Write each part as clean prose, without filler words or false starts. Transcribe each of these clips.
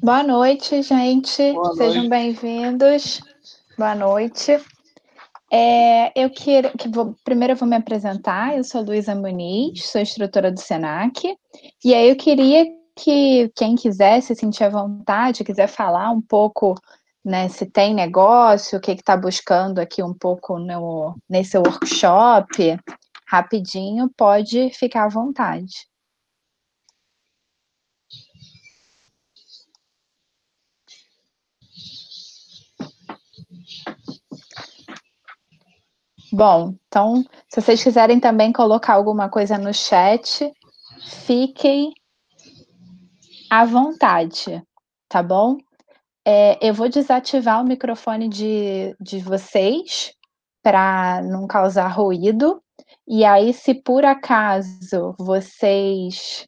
Boa noite, gente. Boa Sejam noite. bem-vindos. Boa noite. Primeiro eu vou me apresentar. Eu sou Luísa Muniz, sou instrutora do Senac. E aí eu queria que quem quiser se sentir à vontade, quiser falar um pouco, né, se tem negócio, o que está buscando aqui um pouco nesse workshop, rapidinho, pode ficar à vontade. Bom, então, se vocês quiserem também colocar alguma coisa no chat, fiquem à vontade, tá bom? Eu vou desativar o microfone de vocês para não causar ruído. E aí, se por acaso vocês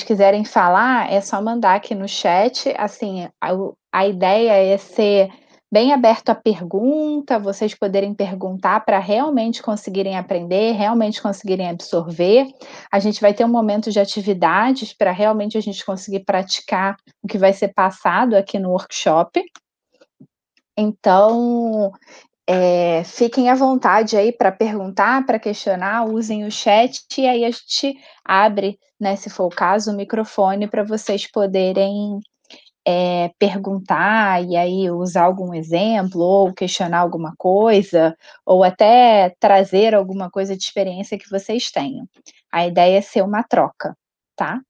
quiserem falar, é só mandar aqui no chat. Assim, a ideia é ser bem aberto à pergunta, vocês poderem perguntar para realmente conseguirem aprender, realmente conseguirem absorver. A gente vai ter um momento de atividades para realmente a gente conseguir praticar o que vai ser passado aqui no workshop. Então, fiquem à vontade aí para perguntar, para questionar, usem o chat e aí a gente abre, né, se for o caso, o microfone para vocês poderem perguntar e aí usar algum exemplo ou questionar alguma coisa ou até trazer alguma coisa de experiência que vocês tenham. A ideia é ser uma troca, tá?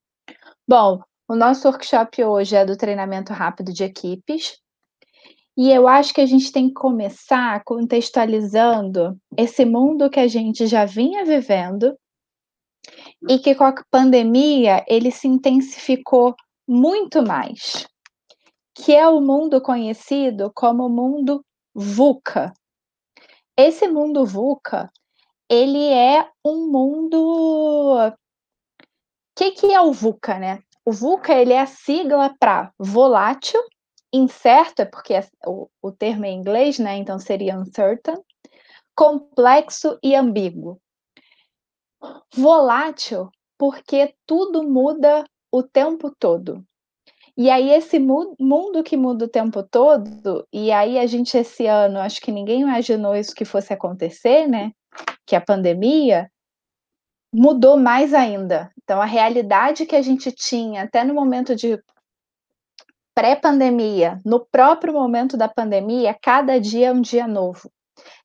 Bom, o nosso workshop hoje é do treinamento rápido de equipes. E eu acho que a gente tem que começar contextualizando esse mundo que a gente já vinha vivendo e que com a pandemia ele se intensificou muito mais, que é o mundo conhecido como mundo VUCA. Esse mundo VUCA, ele é um mundo. O que é o VUCA, né? O VUCA ele é a sigla para volátil, incerto, é porque o termo é em inglês, né? Então seria uncertain, complexo e ambíguo. Volátil, porque tudo muda o tempo todo. E aí, esse mundo que muda o tempo todo, e aí a gente, esse ano, acho que ninguém imaginou isso que fosse acontecer, né? Que a pandemia mudou mais ainda. Então, a realidade que a gente tinha até no momento de pré-pandemia, no próprio momento da pandemia, cada dia é um dia novo.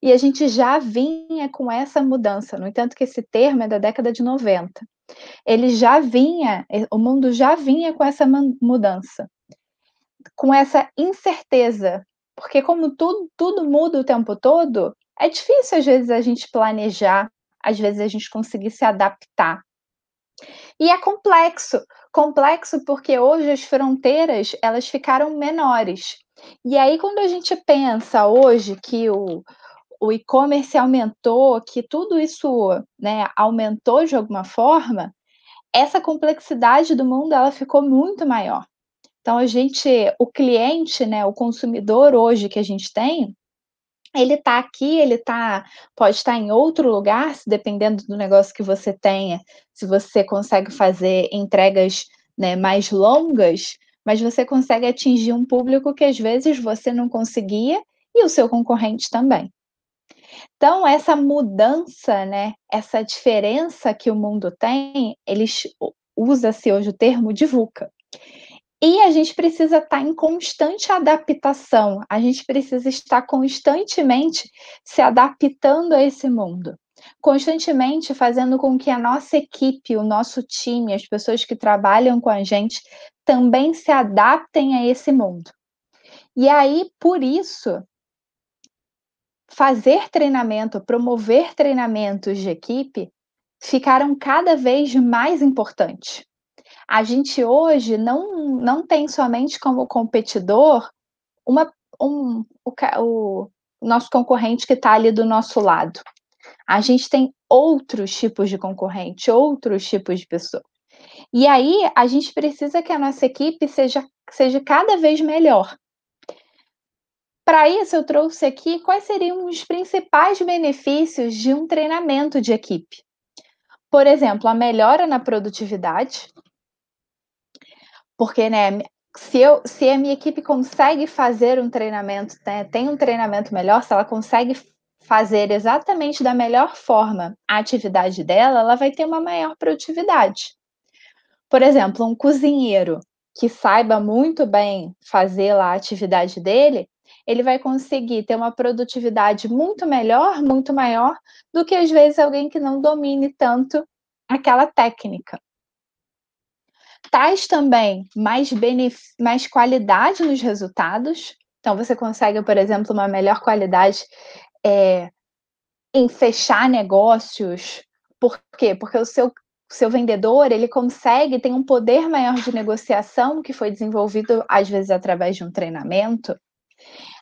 E a gente já vinha com essa mudança, no entanto que esse termo é da década de 90. Ele já vinha, o mundo já vinha com essa mudança, com essa incerteza, porque como tudo muda o tempo todo, é difícil às vezes a gente planejar, às vezes a gente conseguir se adaptar. E é complexo porque hoje as fronteiras elas ficaram menores. E aí quando a gente pensa hoje que o e-commerce aumentou, que tudo isso, né, aumentou de alguma forma, essa complexidade do mundo ela ficou muito maior. Então o cliente, né, o consumidor hoje que a gente tem, ele está aqui, pode estar em outro lugar, se dependendo do negócio que você tenha, se você consegue fazer entregas, né, mais longas, mas você consegue atingir um público que às vezes você não conseguia e o seu concorrente também. Então, essa mudança, né, essa diferença que o mundo tem, usa-se hoje o termo de VUCA. E a gente precisa estar em constante adaptação, a gente precisa estar constantemente se adaptando a esse mundo, constantemente fazendo com que a nossa equipe, o nosso time, as pessoas que trabalham com a gente também se adaptem a esse mundo. E aí, por isso, fazer treinamento, promover treinamentos de equipe ficaram cada vez mais importantes. A gente hoje não tem somente como competidor uma, o nosso concorrente que está ali do nosso lado. A gente tem outros tipos de concorrente, outros tipos de pessoa. E aí a gente precisa que a nossa equipe seja cada vez melhor. Para isso, eu trouxe aqui quais seriam os principais benefícios de um treinamento de equipe. Por exemplo, a melhora na produtividade, Porque, né, se a minha equipe consegue fazer um treinamento, né, tem um treinamento melhor, se ela consegue fazer exatamente da melhor forma a atividade dela, ela vai ter uma maior produtividade. Por exemplo, um cozinheiro que saiba muito bem fazer lá a atividade dele, ele vai conseguir ter uma produtividade muito melhor, muito maior, do que às vezes alguém que não domine tanto aquela técnica. Traz também mais qualidade nos resultados, então você consegue, por exemplo, uma melhor qualidade, eh, em fechar negócios. Por quê? Porque o seu vendedor, ele consegue tem um poder maior de negociação, que foi desenvolvido, às vezes, através de um treinamento,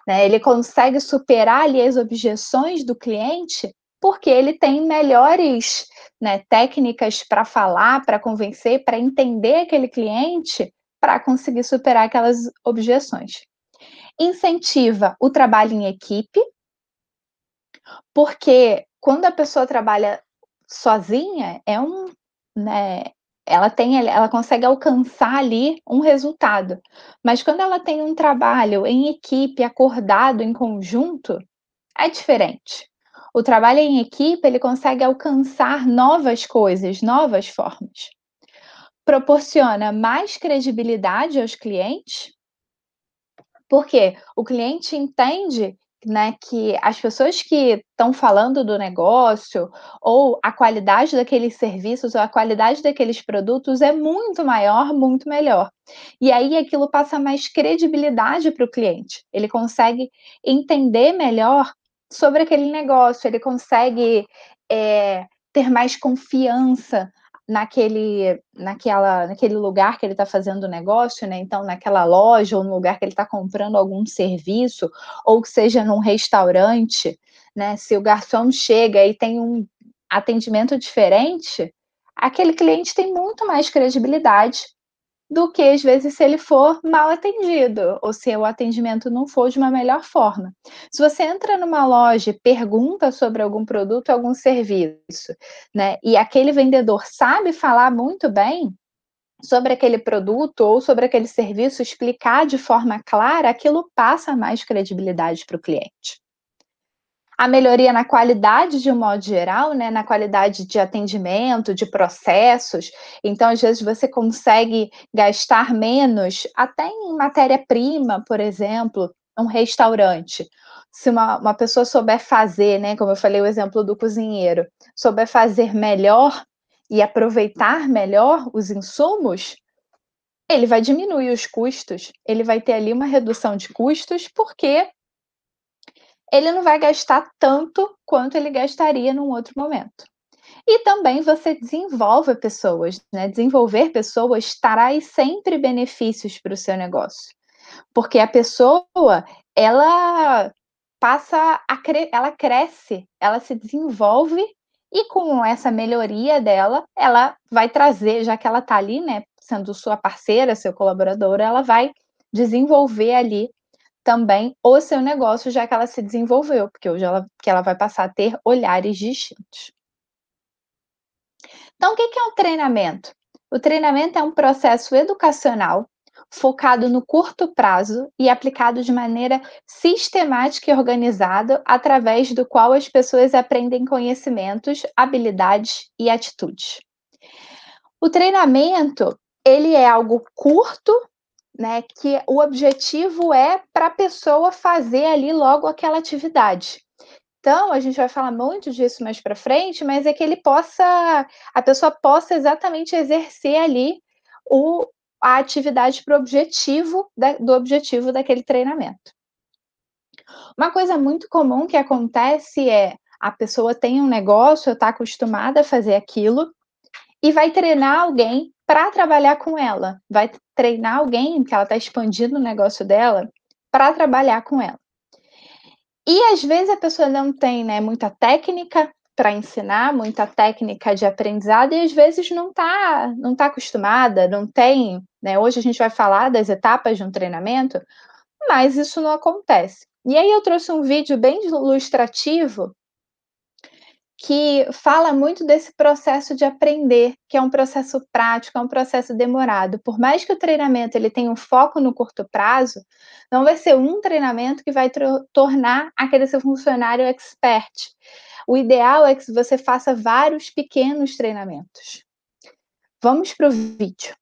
né, ele consegue superar ali as objeções do cliente, porque ele tem melhores, né, técnicas para falar, para convencer, para entender aquele cliente, para conseguir superar aquelas objeções. Incentiva o trabalho em equipe, porque quando a pessoa trabalha sozinha, né, ela consegue alcançar ali um resultado, mas quando ela tem um trabalho em equipe, acordado, em conjunto, é diferente. O trabalho em equipe, ele consegue alcançar novas coisas, novas formas. Proporciona mais credibilidade aos clientes, porque o cliente entende, né, que as pessoas que estão falando do negócio, ou a qualidade daqueles serviços, ou a qualidade daqueles produtos é muito maior, muito melhor. E aí aquilo passa mais credibilidade para o cliente. Ele consegue entender melhor sobre aquele negócio, ele consegue, ter mais confiança naquele lugar que ele está fazendo o negócio, né, então naquela loja ou no lugar que ele está comprando algum serviço, ou que seja num restaurante, né, se o garçom chega e tem um atendimento diferente, aquele cliente tem muito mais credibilidade do que às vezes se ele for mal atendido, ou se o atendimento não for de uma melhor forma. Se você entra numa loja e pergunta sobre algum produto, algum serviço, né, e aquele vendedor sabe falar muito bem sobre aquele produto ou sobre aquele serviço, explicar de forma clara, aquilo passa mais credibilidade para o cliente. A melhoria na qualidade de um modo geral, né, na qualidade de atendimento, de processos, então às vezes você consegue gastar menos, até em matéria-prima, por exemplo, um restaurante. Se uma pessoa souber fazer, né, como eu falei o exemplo do cozinheiro, souber fazer melhor e aproveitar melhor os insumos, ele vai diminuir os custos, ele vai ter ali uma redução de custos, porque ele não vai gastar tanto quanto ele gastaria num outro momento. E também você desenvolve pessoas, né, desenvolver pessoas traz sempre benefícios para o seu negócio, porque a pessoa, ela ela cresce, ela se desenvolve, e com essa melhoria dela, ela vai trazer, já que ela está ali, né, sendo sua parceira, seu colaborador, ela vai desenvolver ali também o seu negócio, já que ela se desenvolveu, porque hoje ela vai passar a ter olhares distintos. Então, o que que é um treinamento? O treinamento é um processo educacional focado no curto prazo e aplicado de maneira sistemática e organizada, através do qual as pessoas aprendem conhecimentos, habilidades e atitudes. O treinamento, ele é algo curto, né, que o objetivo é para a pessoa fazer ali logo aquela atividade. Então, a gente vai falar muito disso mais para frente, mas é que a pessoa possa exatamente exercer ali o a atividade para o objetivo do objetivo daquele treinamento. Uma coisa muito comum que acontece é, a pessoa tem um negócio, está acostumada a fazer aquilo, e vai treinar alguém para trabalhar com ela, vai treinar alguém, que ela está expandindo o negócio dela, para trabalhar com ela. E às vezes a pessoa não tem, né, muita técnica para ensinar, muita técnica de aprendizado, e às vezes não tá acostumada, não tem, né, hoje a gente vai falar das etapas de um treinamento, mas isso não acontece. E aí eu trouxe um vídeo bem ilustrativo que fala muito desse processo de aprender, que é um processo prático, é um processo demorado. Por mais que o treinamento ele tenha um foco no curto prazo, não vai ser um treinamento que vai tornar aquele seu funcionário expert. O ideal é que você faça vários pequenos treinamentos. Vamos para o vídeo.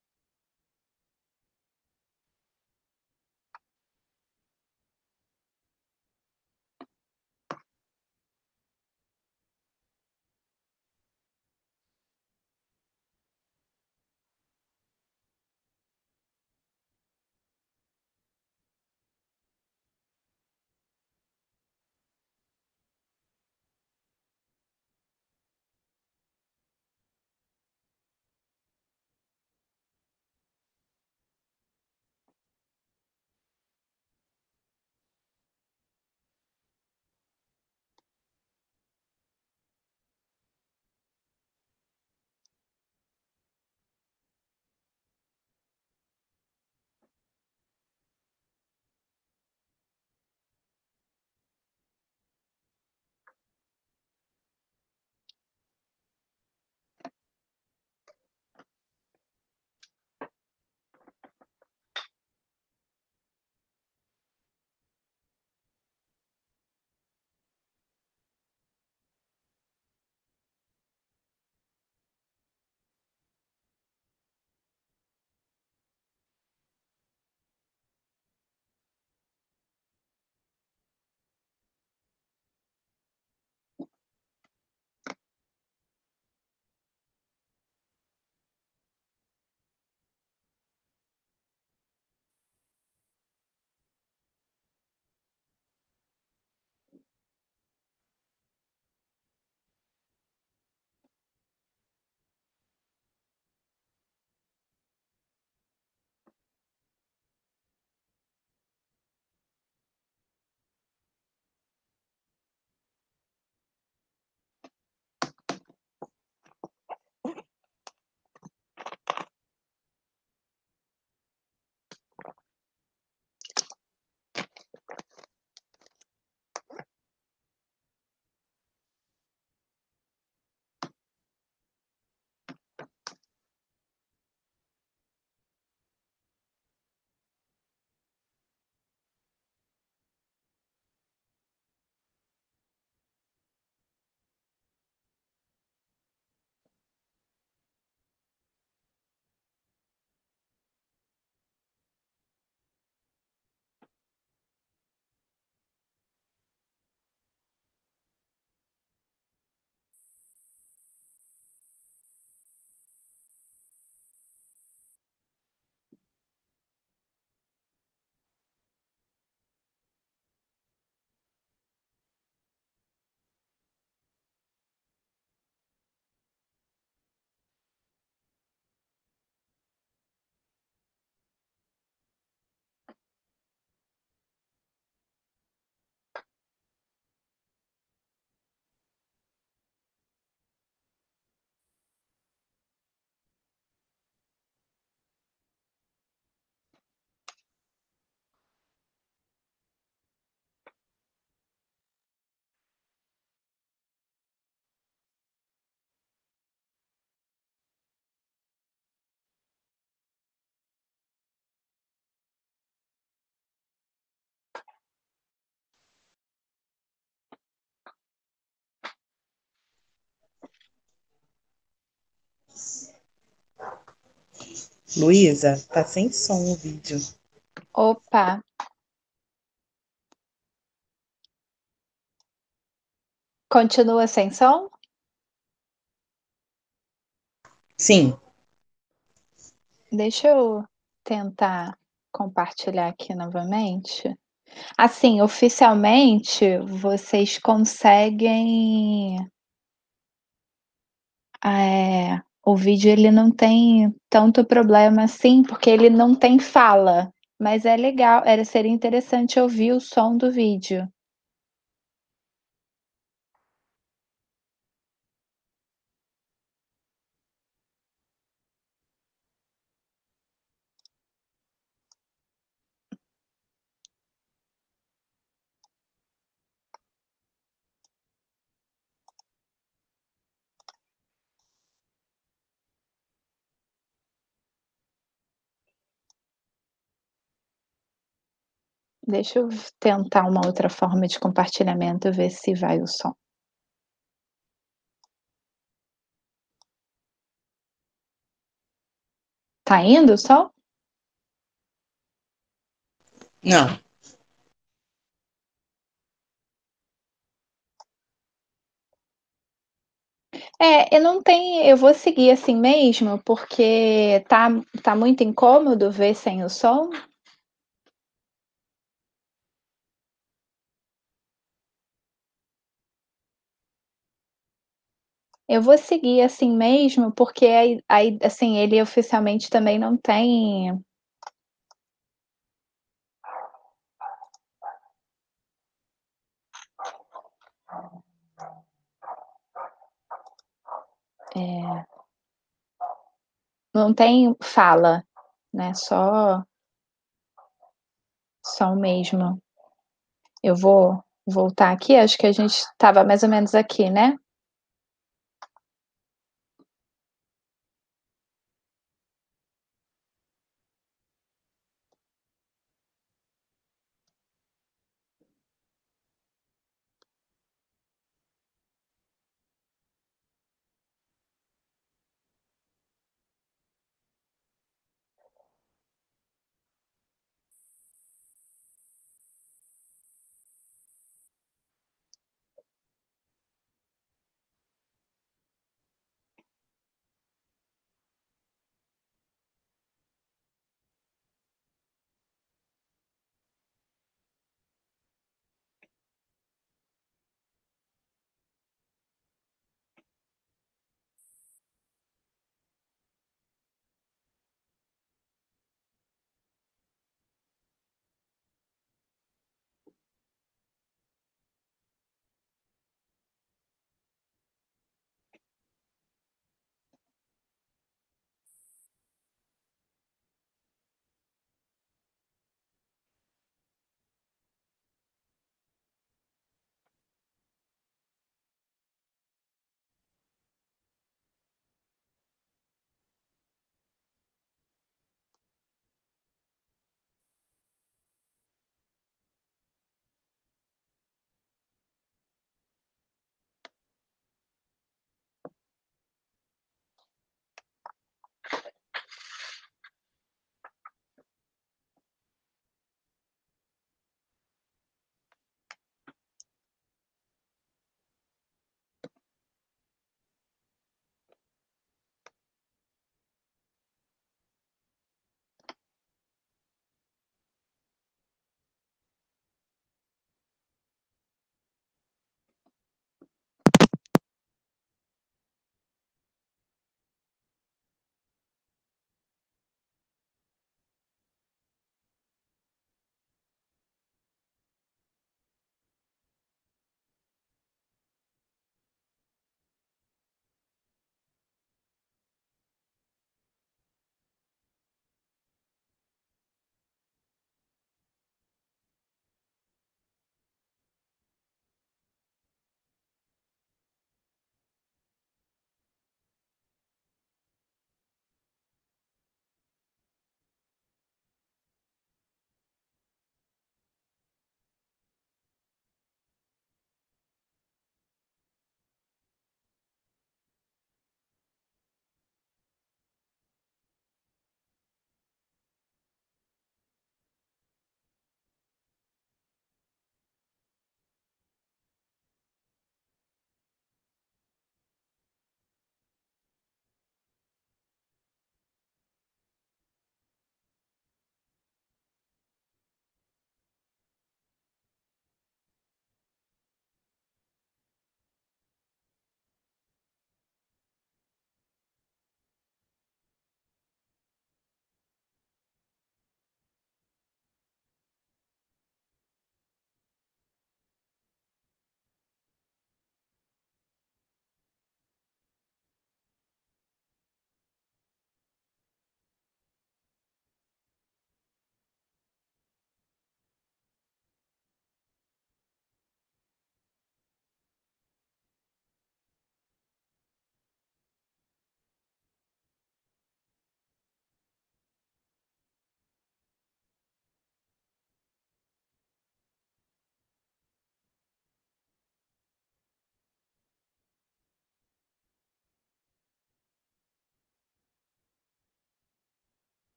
Luísa, tá sem som o vídeo. Opa, continua sem som? Sim, Deixa eu tentar compartilhar aqui novamente. Assim, oficialmente, vocês conseguem, o vídeo ele não tem tanto problema assim, porque ele não tem fala, mas é legal, seria interessante ouvir o som do vídeo. Deixa eu tentar uma outra forma de compartilhamento, ver se vai o som. Tá indo o som? Não. É, eu não tenho, eu vou seguir assim mesmo, porque tá muito incômodo ver sem o som. Eu vou seguir assim mesmo, porque aí, assim, ele oficialmente também não tem, eh, não tem fala, né, só som mesmo. Eu vou voltar aqui, acho que a gente estava mais ou menos aqui, né?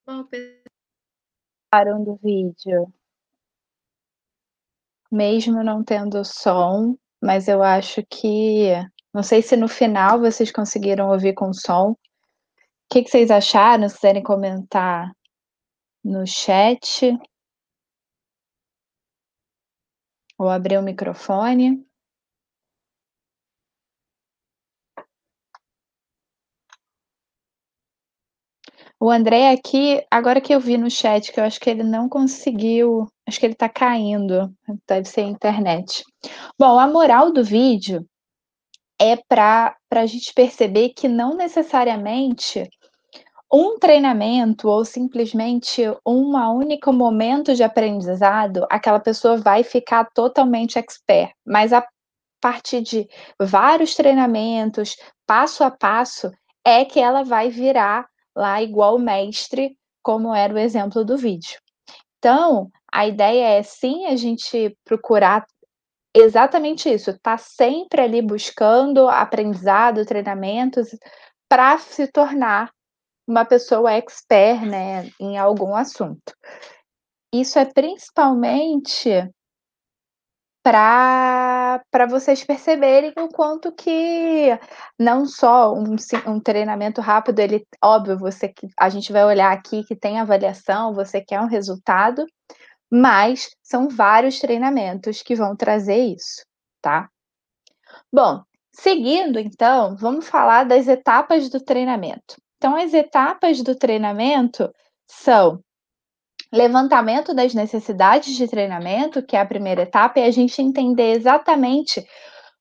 Bom, pensaram do vídeo, mesmo não tendo som, mas eu acho que não sei se no final vocês conseguiram ouvir com som. O que vocês acharam? Se quiserem comentar no chat ou abrir o microfone. O André aqui, agora que eu vi no chat, que eu acho que ele não conseguiu, acho que ele tá caindo, deve ser a internet. Bom, a moral do vídeo é para a gente perceber que não necessariamente um treinamento ou simplesmente um único momento de aprendizado, aquela pessoa vai ficar totalmente expert, mas a partir de vários treinamentos, passo a passo, é que ela vai virar lá igual mestre, como era o exemplo do vídeo. Então, a ideia é sim a gente procurar exatamente isso, tá sempre ali buscando aprendizado, treinamentos, para se tornar uma pessoa expert, né, em algum assunto. Isso é principalmente para vocês perceberem o quanto que não só um treinamento rápido, ele óbvio, a gente vai olhar aqui que tem avaliação, você quer um resultado, mas são vários treinamentos que vão trazer isso, tá? Bom, seguindo então, vamos falar das etapas do treinamento. Então, as etapas do treinamento são levantamento das necessidades de treinamento, que é a primeira etapa, é a gente entender exatamente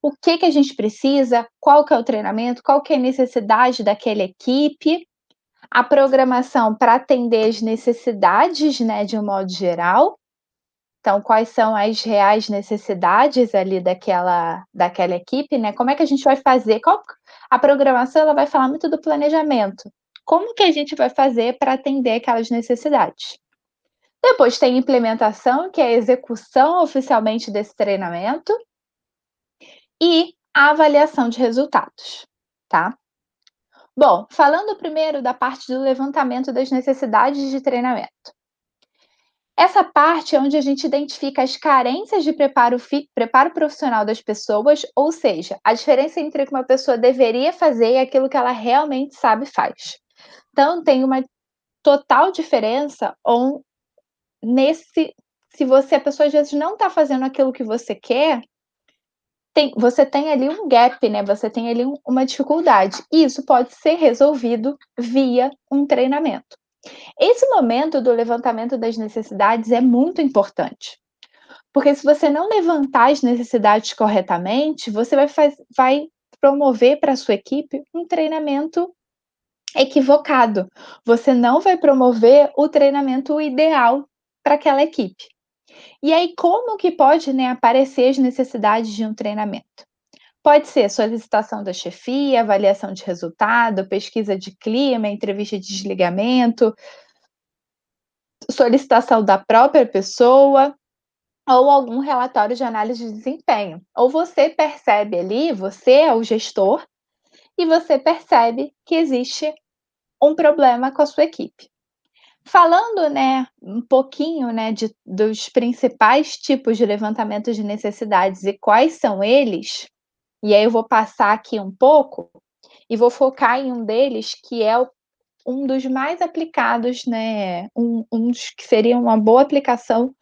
o que a gente precisa, qual que é o treinamento, qual que é a necessidade daquela equipe, a programação para atender as necessidades, né, de um modo geral. Então, quais são as reais necessidades ali daquela equipe, né? Como é que a gente vai fazer? A programação ela vai falar muito do planejamento. Como que a gente vai fazer para atender aquelas necessidades? Depois tem implementação, que é a execução oficialmente desse treinamento, e a avaliação de resultados, tá? Bom, falando primeiro da parte do levantamento das necessidades de treinamento. Essa parte é onde a gente identifica as carências de preparo profissional das pessoas, ou seja, a diferença entre o que uma pessoa deveria fazer e aquilo que ela realmente sabe e faz. Então, tem uma total diferença nesse. Se a pessoa às vezes não está fazendo aquilo que você quer, você tem ali um gap, né? Você tem ali uma dificuldade. E isso pode ser resolvido via um treinamento. Esse momento do levantamento das necessidades é muito importante. Porque se você não levantar as necessidades corretamente, você vai promover para a sua equipe um treinamento equivocado. Você não vai promover o treinamento ideal para aquela equipe. E aí, como que pode, né, aparecer as necessidades de um treinamento? Pode ser solicitação da chefia, avaliação de resultado, pesquisa de clima, entrevista de desligamento, solicitação da própria pessoa ou algum relatório de análise de desempenho. Ou você percebe ali, você é o gestor, e você percebe que existe um problema com a sua equipe. Falando, né, um pouquinho, né, dos principais tipos de levantamento de necessidades e quais são eles, e aí eu vou passar aqui um pouco e vou focar em um deles que é um dos mais aplicados, né, um dos que seria uma boa aplicação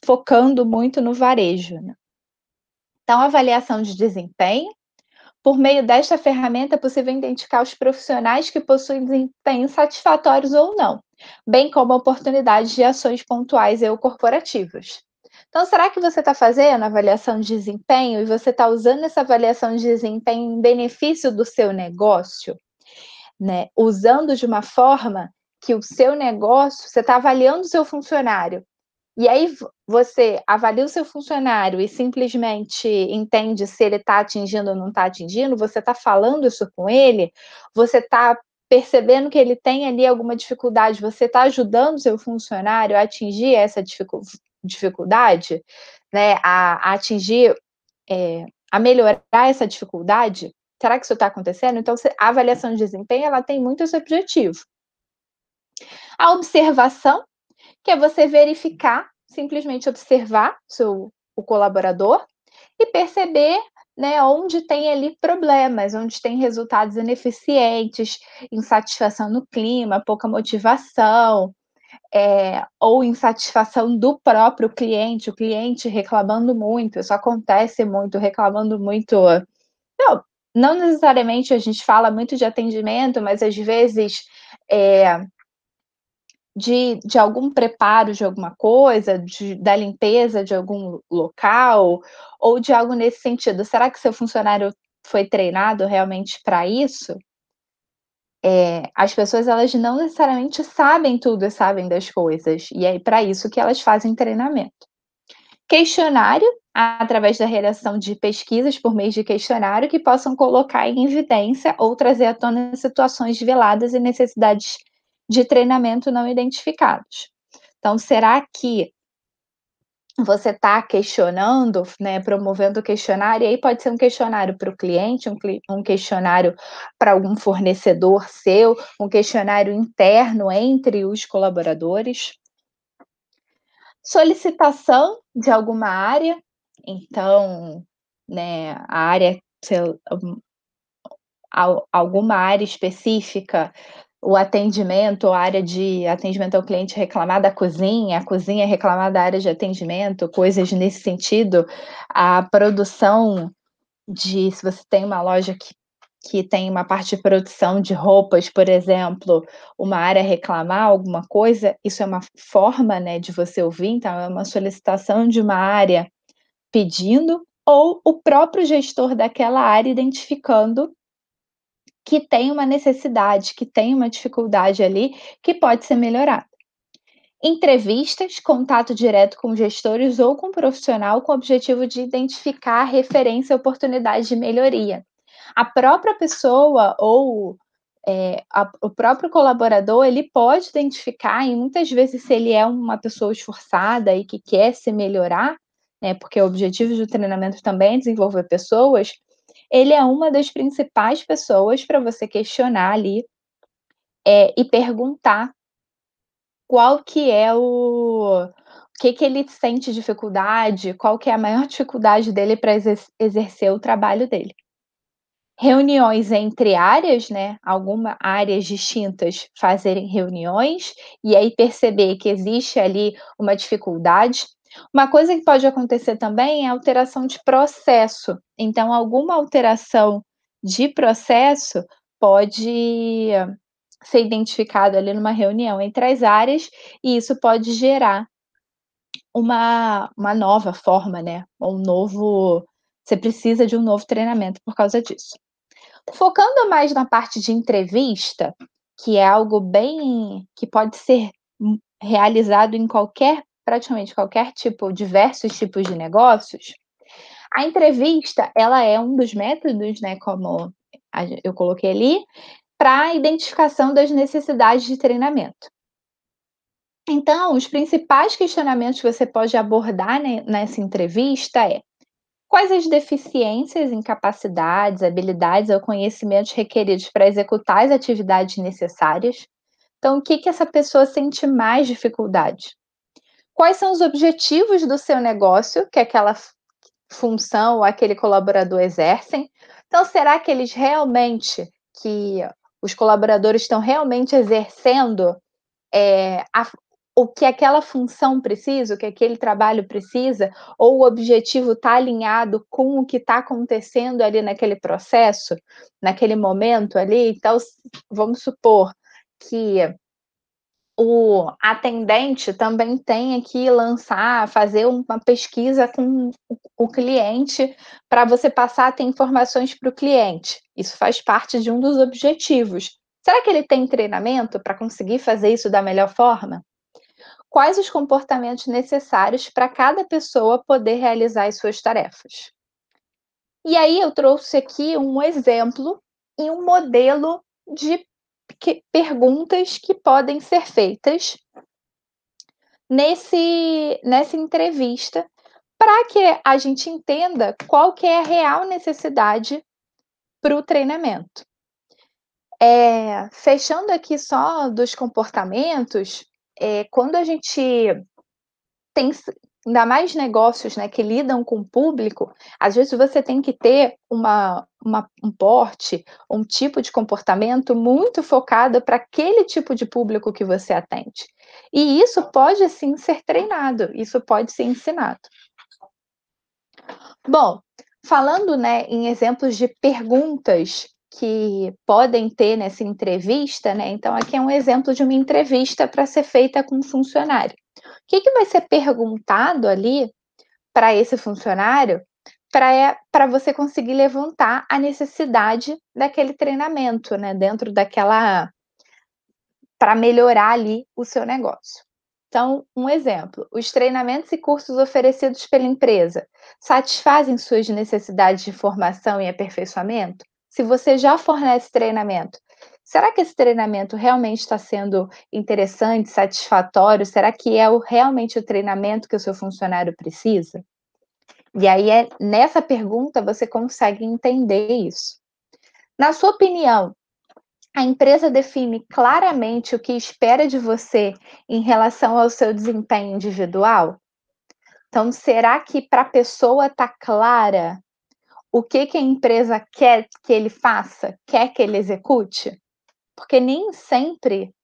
focando muito no varejo, né. Então, avaliação de desempenho. Por meio desta ferramenta, é possível identificar os profissionais que possuem desempenho satisfatórios ou não, bem como oportunidades de ações pontuais ou corporativas. Então, será que você está fazendo avaliação de desempenho e você está usando essa avaliação de desempenho em benefício do seu negócio? Né? Usando de uma forma que o seu negócio, você está avaliando o seu funcionário e aí você avalia o seu funcionário e simplesmente entende se ele está atingindo ou não está atingindo, você está falando isso com ele, você está percebendo que ele tem ali alguma dificuldade, você está ajudando o seu funcionário a atingir essa dificuldade, né, a atingir, a melhorar essa dificuldade? Será que isso está acontecendo? Então, a avaliação de desempenho, ela tem muito esse objetivo. A observação, que é você verificar, simplesmente observar o colaborador e perceber, né, onde tem ali problemas, onde tem resultados ineficientes, insatisfação no clima, pouca motivação, ou insatisfação do próprio cliente, o cliente reclamando muito, isso acontece muito, reclamando muito. Não, não necessariamente a gente fala muito de atendimento, mas às vezes, eh, de algum preparo de alguma coisa, da limpeza de algum local, ou de algo nesse sentido. Será que seu funcionário foi treinado realmente para isso? As pessoas, elas não necessariamente sabem tudo e sabem das coisas, e é para isso que elas fazem treinamento. Questionário, através da realização de pesquisas por meio de questionário que possam colocar em evidência ou trazer à tona situações veladas e necessidades de treinamento não identificados. Então, será que você está questionando, né, promovendo o questionário, e aí pode ser um questionário para o cliente, um questionário para algum fornecedor seu, um questionário interno entre os colaboradores. Solicitação de alguma área, então, né, a área, alguma área específica, o atendimento, a área de atendimento ao cliente reclamar da cozinha, a cozinha reclamar da área de atendimento, coisas nesse sentido. A produção se você tem uma loja que tem uma parte de produção de roupas, por exemplo, uma área reclamar alguma coisa, isso é uma forma, né, de você ouvir, então é uma solicitação de uma área pedindo, ou o próprio gestor daquela área identificando que tem uma necessidade, que tem uma dificuldade ali, que pode ser melhorada. Entrevistas, contato direto com gestores ou com profissional com o objetivo de identificar referência e oportunidade de melhoria. A própria pessoa ou o próprio colaborador, ele pode identificar, e muitas vezes, se ele é uma pessoa esforçada e que quer se melhorar, né, porque o objetivo do treinamento também é desenvolver pessoas, ele é uma das principais pessoas para você questionar ali, e perguntar qual que é o que ele sente dificuldade, qual que é a maior dificuldade dele para exercer o trabalho dele. Reuniões entre áreas, né, algumas áreas distintas fazerem reuniões, e aí perceber que existe ali uma dificuldade. Uma coisa que pode acontecer também é alteração de processo, então alguma alteração de processo pode ser identificado ali numa reunião entre as áreas, e isso pode gerar uma nova forma, né, um novo você precisa de um novo treinamento por causa disso. Focando mais na parte de entrevista, que é algo bem que pode ser, realizado em praticamente qualquer tipo diversos tipos de negócios, a entrevista, ela é um dos métodos, né, como eu coloquei ali, para a identificação das necessidades de treinamento. Então, os principais questionamentos que você pode abordar, né, nessa entrevista é: quais as deficiências, incapacidades, habilidades ou conhecimentos requeridos para executar as atividades necessárias? Então, o que que essa pessoa sente mais dificuldade? Quais são os objetivos do seu negócio que aquela função ou aquele colaborador exercem? Então, será que eles realmente que os colaboradores estão realmente exercendo, a o que aquela função precisa, o que aquele trabalho precisa, ou o objetivo está alinhado com o que está acontecendo ali naquele processo, naquele momento ali? Então, vamos supor que o atendente também tenha que fazer uma pesquisa com o cliente, para você passar a ter informações para o cliente. Isso faz parte de um dos objetivos. Será que ele tem treinamento para conseguir fazer isso da melhor forma? Quais os comportamentos necessários para cada pessoa poder realizar as suas tarefas? E aí eu trouxe aqui um exemplo e um modelo de perguntas que podem ser feitas nessa entrevista, para que a gente entenda qual que é a real necessidade para o treinamento. Fechando aqui só dos comportamentos, quando a gente tem ainda mais negócios, né, que lidam com o público, às vezes você tem que ter um porte, um tipo de comportamento muito focado para aquele tipo de público que você atende. E isso pode sim ser treinado, isso pode ser ensinado. Bom, falando, né, em exemplos de perguntas que podem ter nessa entrevista, né, então aqui é um exemplo de uma entrevista para ser feita com um funcionário. O que vai ser perguntado ali para esse funcionário, para você conseguir levantar a necessidade daquele treinamento, né, dentro daquela para melhorar ali o seu negócio. Então, um exemplo: os treinamentos e cursos oferecidos pela empresa satisfazem suas necessidades de formação e aperfeiçoamento? Se você já fornece treinamento, será que esse treinamento realmente está sendo interessante, satisfatório? Será que é realmente o treinamento que o seu funcionário precisa? E aí, nessa pergunta, você consegue entender isso. Na sua opinião, a empresa define claramente o que espera de você em relação ao seu desempenho individual? Então, será que para a pessoa está clara o que a empresa quer que ele faça, quer que ele execute? Porque nem sempre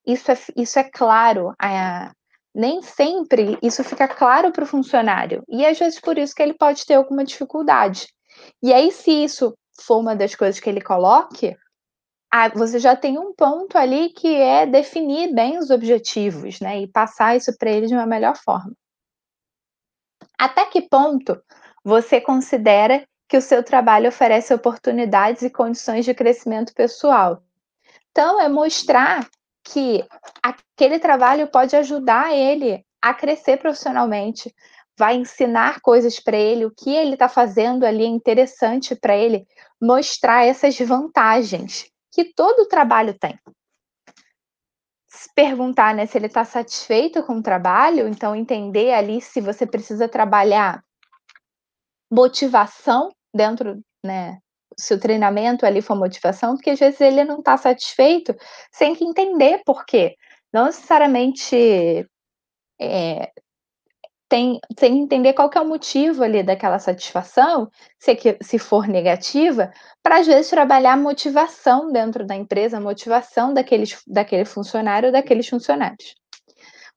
isso é claro, nem sempre isso fica claro para o funcionário. E às vezes por isso que ele pode ter alguma dificuldade. E aí, se isso for uma das coisas que ele coloque, você já tem um ponto ali que é definir bem os objetivos, né, e passar isso para ele de uma melhor forma. Até que ponto você considera que o seu trabalho oferece oportunidades e condições de crescimento pessoal? Então, é mostrar que aquele trabalho pode ajudar ele a crescer profissionalmente, vai ensinar coisas para ele, o que ele está fazendo ali é interessante para ele, mostrar essas vantagens que todo trabalho tem. Se perguntar, né, se ele está satisfeito com o trabalho, então entender ali se você precisa trabalhar motivação dentro, né, se o treinamento ali for motivação, porque às vezes ele não está satisfeito, você tem que entender por quê. Não necessariamente, tem que entender qual que é o motivo ali daquela satisfação, se for negativa, para às vezes trabalhar a motivação dentro da empresa, a motivação daquele funcionário ou daqueles funcionários.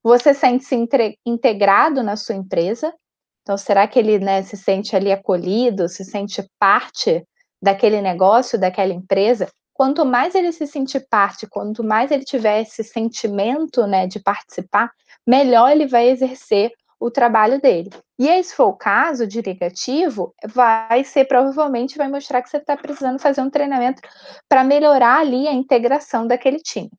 Você sente-se integrado na sua empresa? Então, será que ele, né, se sente ali acolhido, se sente parte daquele negócio, daquela empresa? Quanto mais ele se sentir parte, quanto mais ele tiver esse sentimento, né, de participar, melhor ele vai exercer o trabalho dele. E aí, se for o caso de negativo, provavelmente vai mostrar que você está precisando fazer um treinamento para melhorar ali a integração daquele time.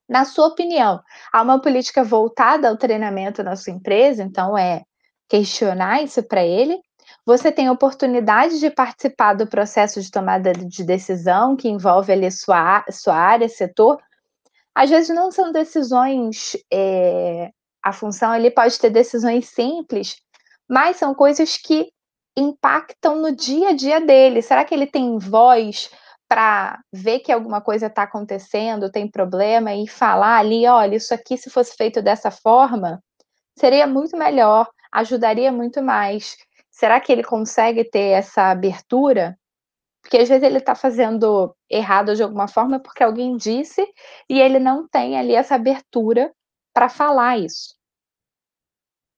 Na sua opinião, há uma política voltada ao treinamento na sua empresa? Então, questionar isso para ele. Você tem oportunidade de participar do processo de tomada de decisão que envolve ali sua área, setor? Às vezes não são decisões, a função ali pode ter decisões simples, mas são coisas que impactam no dia a dia dele. Será que ele tem voz para ver que alguma coisa está acontecendo, tem problema e falar ali: "Olha, isso aqui se fosse feito dessa forma, seria muito melhor, ajudaria muito mais". Será que ele consegue ter essa abertura? Porque às vezes ele está fazendo errado de alguma forma, porque alguém disse, e ele não tem ali essa abertura para falar isso.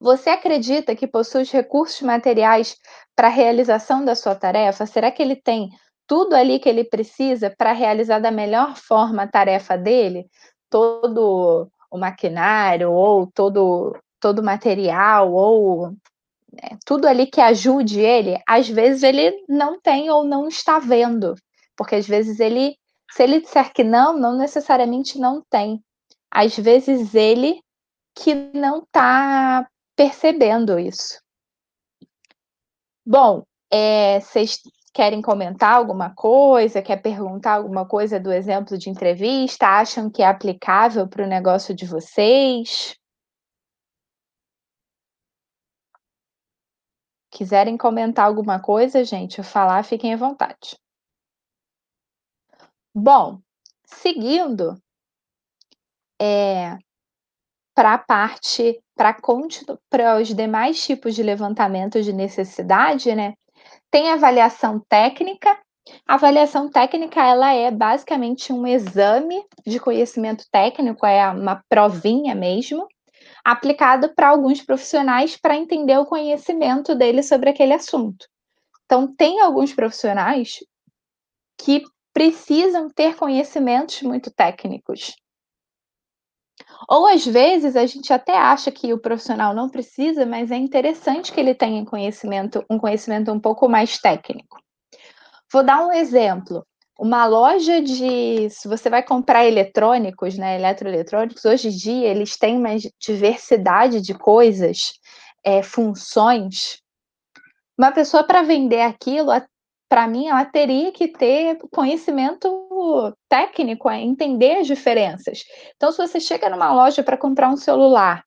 Você acredita que possui os recursos materiais para a realização da sua tarefa? Será que ele tem tudo ali que ele precisa para realizar da melhor forma a tarefa dele? Todo o maquinário ou todo o material ou tudo ali que ajude ele, às vezes ele não tem ou não está vendo, porque às vezes se ele disser que não, não necessariamente não tem. Às vezes ele que não está percebendo isso. Bom, vocês querem comentar alguma coisa? Quer perguntar alguma coisa do exemplo de entrevista? Acham que é aplicável para o negócio de vocês? Quiserem comentar alguma coisa, gente, falar, fiquem à vontade. Bom, seguindo, para a parte para os demais tipos de levantamento de necessidade, né, tem a avaliação técnica. A avaliação técnica, ela é basicamente um exame de conhecimento técnico, é uma provinha mesmo, aplicado para alguns profissionais para entender o conhecimento deles sobre aquele assunto. Então tem alguns profissionais que precisam ter conhecimentos muito técnicos. Ou às vezes a gente até acha que o profissional não precisa, mas é interessante que ele tenha um conhecimento um pouco mais técnico. Vou dar um exemplo, uma loja se você vai comprar eletrônicos, né, eletroeletrônicos, hoje em dia eles têm uma diversidade de coisas, funções. Uma pessoa para vender aquilo, para mim, ela teria que ter conhecimento técnico, entender as diferenças. Então, se você chega numa loja para comprar um celular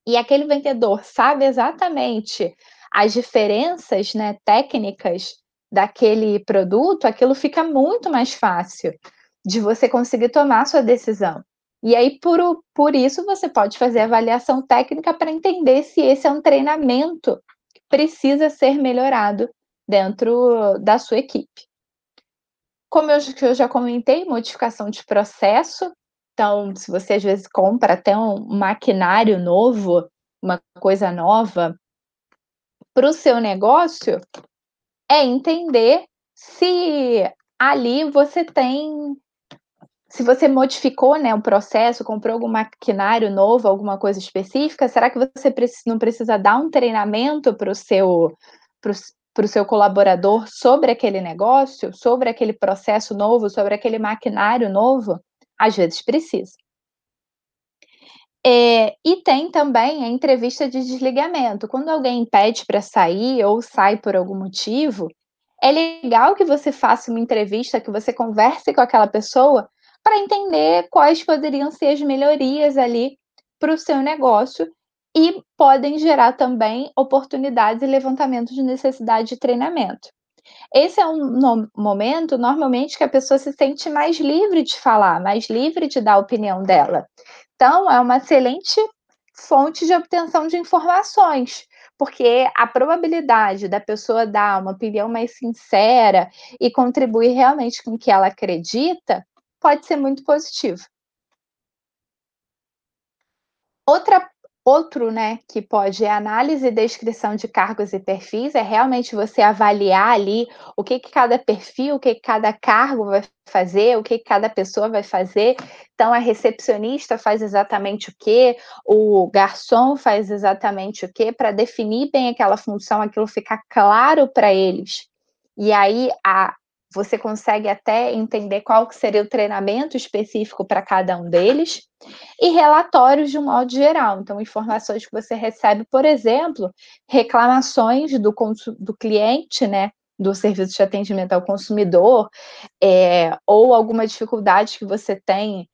e aquele vendedor sabe exatamente as diferenças, né, técnicas daquele produto, aquilo fica muito mais fácil de você conseguir tomar a sua decisão. E aí, por isso, você pode fazer avaliação técnica para entender se esse é um treinamento que precisa ser melhorado dentro da sua equipe. Como eu já comentei, modificação de processo. Então, se você às vezes compra até um maquinário novo, uma coisa nova para o seu negócio, é entender se ali você tem se você modificou, né, o processo, comprou algum maquinário novo, alguma coisa específica, será que você não precisa dar um treinamento para o seu colaborador sobre aquele negócio, sobre aquele processo novo, sobre aquele maquinário novo? Às vezes precisa. E tem também a entrevista de desligamento. Quando alguém pede para sair ou sai por algum motivo, é legal que você faça uma entrevista, que você converse com aquela pessoa para entender quais poderiam ser as melhorias ali para o seu negócio e podem gerar também oportunidades e levantamento de necessidade de treinamento. Esse é um momento, normalmente, que a pessoa se sente mais livre de falar, mais livre de dar a opinião dela. Então, é uma excelente fonte de obtenção de informações, porque a probabilidade da pessoa dar uma opinião mais sincera e contribuir realmente com o que ela acredita, pode ser muito positivo. Outra Outro, né, que pode é análise e descrição de cargos e perfis, é realmente você avaliar ali o que cada perfil, o que cada cargo vai fazer, o que cada pessoa vai fazer. Então a recepcionista faz exatamente o quê, o garçom faz exatamente o quê, para definir bem aquela função, aquilo ficar claro para eles. E aí você consegue até entender qual que seria o treinamento específico para cada um deles. E relatórios de um modo geral, então informações que você recebe, por exemplo, reclamações do cliente, né, do serviço de atendimento ao consumidor, ou alguma dificuldade que você tem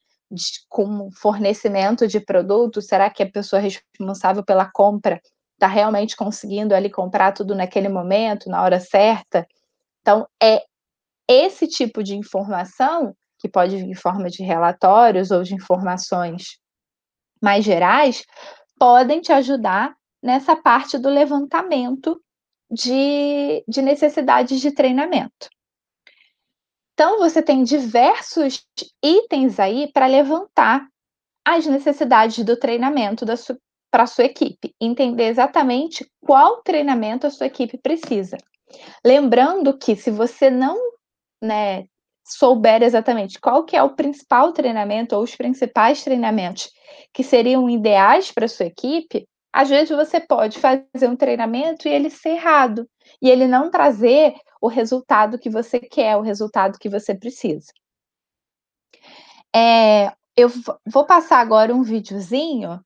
com fornecimento de produto, será que a pessoa responsável pela compra está realmente conseguindo ali comprar tudo naquele momento, na hora certa? Então, é esse tipo de informação, que pode vir em forma de relatórios ou de informações mais gerais, podem te ajudar nessa parte do levantamento de necessidades de treinamento. Então, você tem diversos itens aí para levantar as necessidades do treinamento para a sua equipe, entender exatamente qual treinamento a sua equipe precisa. Lembrando que se você não, né, souber exatamente qual que é o principal treinamento ou os principais treinamentos que seriam ideais para sua equipe, às vezes você pode fazer um treinamento e ele ser errado, e ele não trazer o resultado que você quer, o resultado que você precisa. Eu vou passar agora um videozinho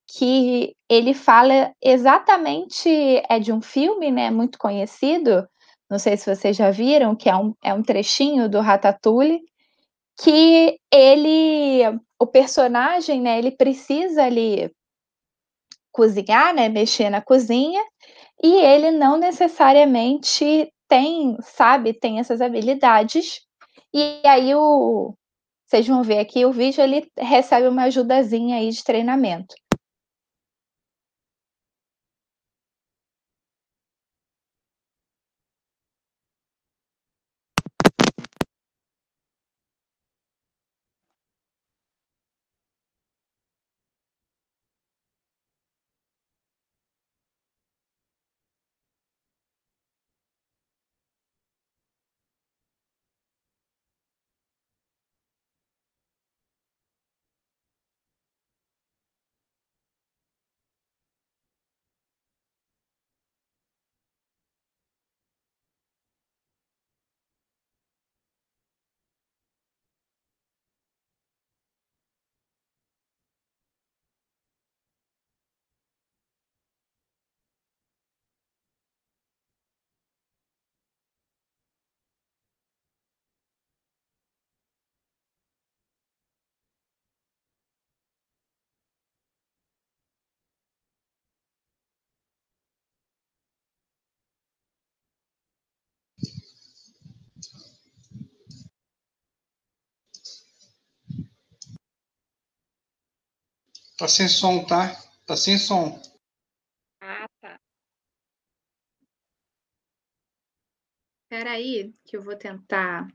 que ele fala exatamente, é de um filme, né, muito conhecido, não sei se vocês já viram, que é um trechinho do Ratatouille, que o personagem, né, ele precisa ali cozinhar, né, mexer na cozinha, e ele não necessariamente tem essas habilidades, E aí vocês vão ver aqui o vídeo, ele recebe uma ajudazinha aí de treinamento. Tá sem som, tá? Tá sem som. Ah, tá. Espera aí, que eu vou tentar.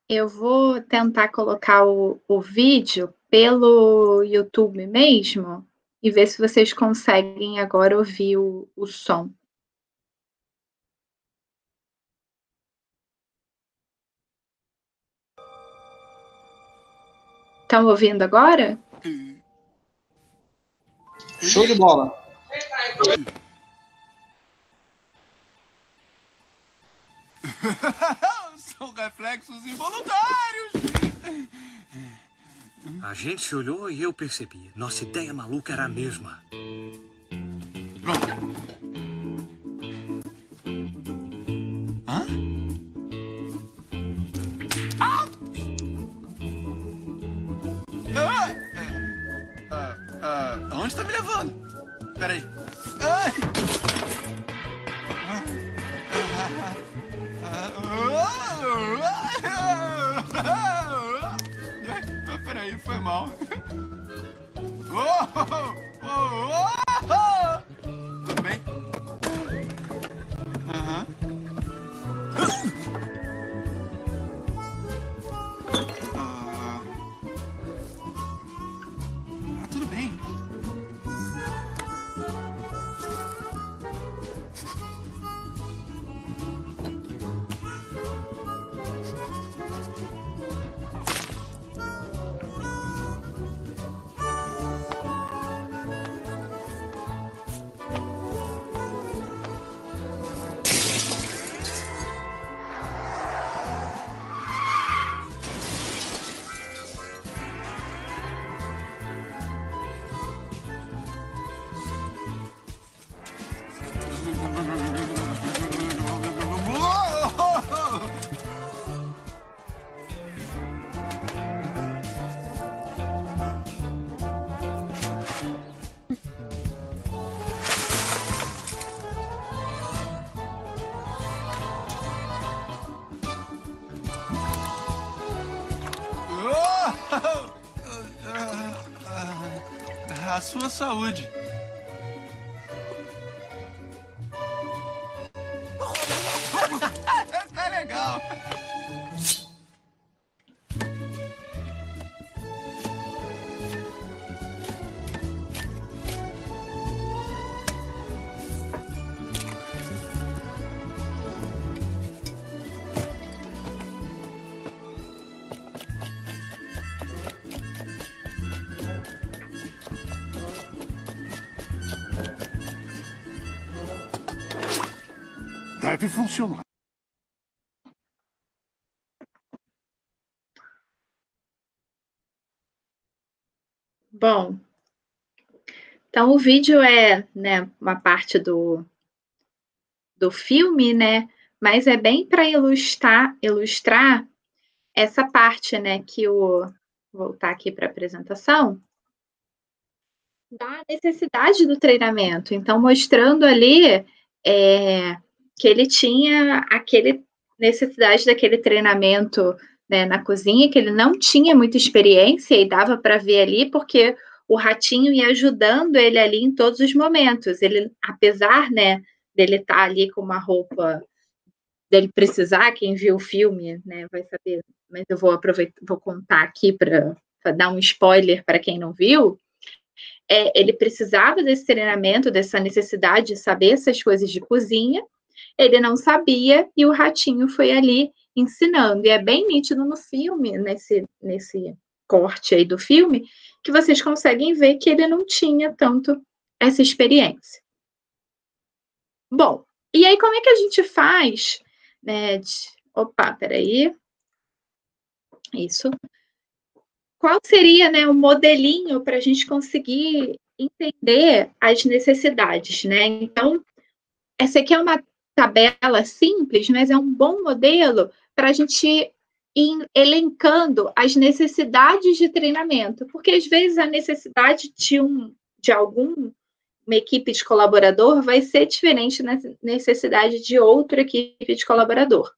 Eu vou tentar colocar o vídeo pelo YouTube mesmo e ver se vocês conseguem agora ouvir o som. Estão ouvindo agora? Show de bola. São reflexos involuntários. A gente se olhou e eu percebi. Nossa ideia maluca era a mesma. Hã? Ah! Onde tá me levando? Peraí. Ai! Peraí, foi mal. Tudo bem? Aham. Tudo bem. A sua saúde. É legal. deve funcionar. Bom, então o vídeo é, né, uma parte do filme, né, mas é bem para ilustrar essa parte, né, vou voltar aqui para a apresentação, da necessidade do treinamento. Então, mostrando ali que ele tinha aquele necessidade daquele treinamento, né, na cozinha, que ele não tinha muita experiência e dava para ver ali, porque o ratinho ia ajudando ele ali em todos os momentos. Ele, apesar, né, dele estar ali com uma roupa, dele precisar, quem viu o filme, né, vai saber, mas eu vou contar aqui para dar um spoiler para quem não viu. Ele precisava desse treinamento, dessa necessidade de saber essas coisas de cozinha, ele não sabia e o ratinho foi ali ensinando. E é bem nítido no filme, nesse corte aí do filme, que vocês conseguem ver que ele não tinha tanto essa experiência. Bom, e aí como é que a gente faz, né? Opa, peraí. Isso. Qual seria, né, o modelinho para a gente conseguir entender as necessidades, né? Então, essa aqui é uma tabela simples, mas é um bom modelo para a gente ir elencando as necessidades de treinamento, porque às vezes a necessidade de alguma equipe de colaborador vai ser diferente da necessidade de outra equipe de colaborador.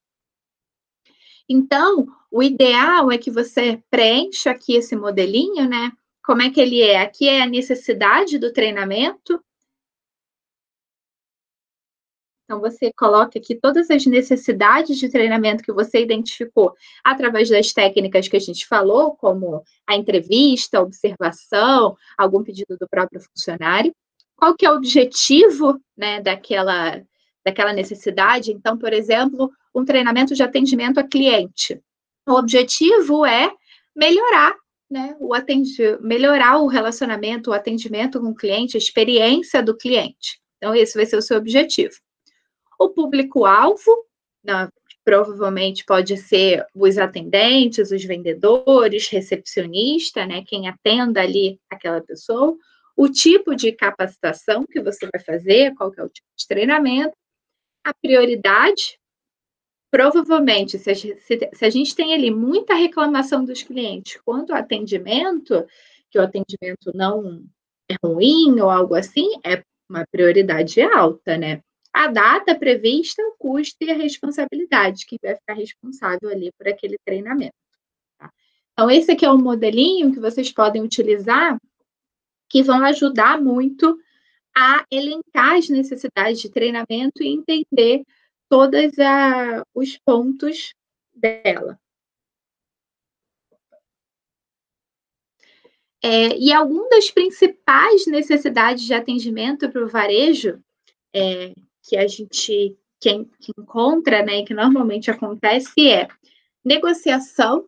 Então, o ideal é que você preencha aqui esse modelinho, né? Como é que ele é? Aqui é a necessidade do treinamento. Então, você coloca aqui todas as necessidades de treinamento que você identificou através das técnicas que a gente falou, como a entrevista, a observação, algum pedido do próprio funcionário. Qual que é o objetivo, né, daquela necessidade? Então, por exemplo, um treinamento de atendimento a cliente. O objetivo é melhorar, né, melhorar o relacionamento, o atendimento com o cliente, a experiência do cliente. Então, esse vai ser o seu objetivo. O público-alvo, provavelmente pode ser os atendentes, os vendedores, recepcionista, né, quem atenda ali aquela pessoa. O tipo de capacitação que você vai fazer, qual que é o tipo de treinamento. A prioridade, provavelmente, se a gente tem ali muita reclamação dos clientes quanto ao atendimento, que o atendimento não é ruim ou algo assim, é uma prioridade alta, né? A data prevista, o custo e a responsabilidade, que vai ficar responsável ali por aquele treinamento. Tá? Então, esse aqui é um modelinho que vocês podem utilizar, que vão ajudar muito a elencar as necessidades de treinamento e entender todos os pontos dela. E algumas das principais necessidades de atendimento para o varejo, que a gente que encontra, né, que normalmente acontece, é negociação.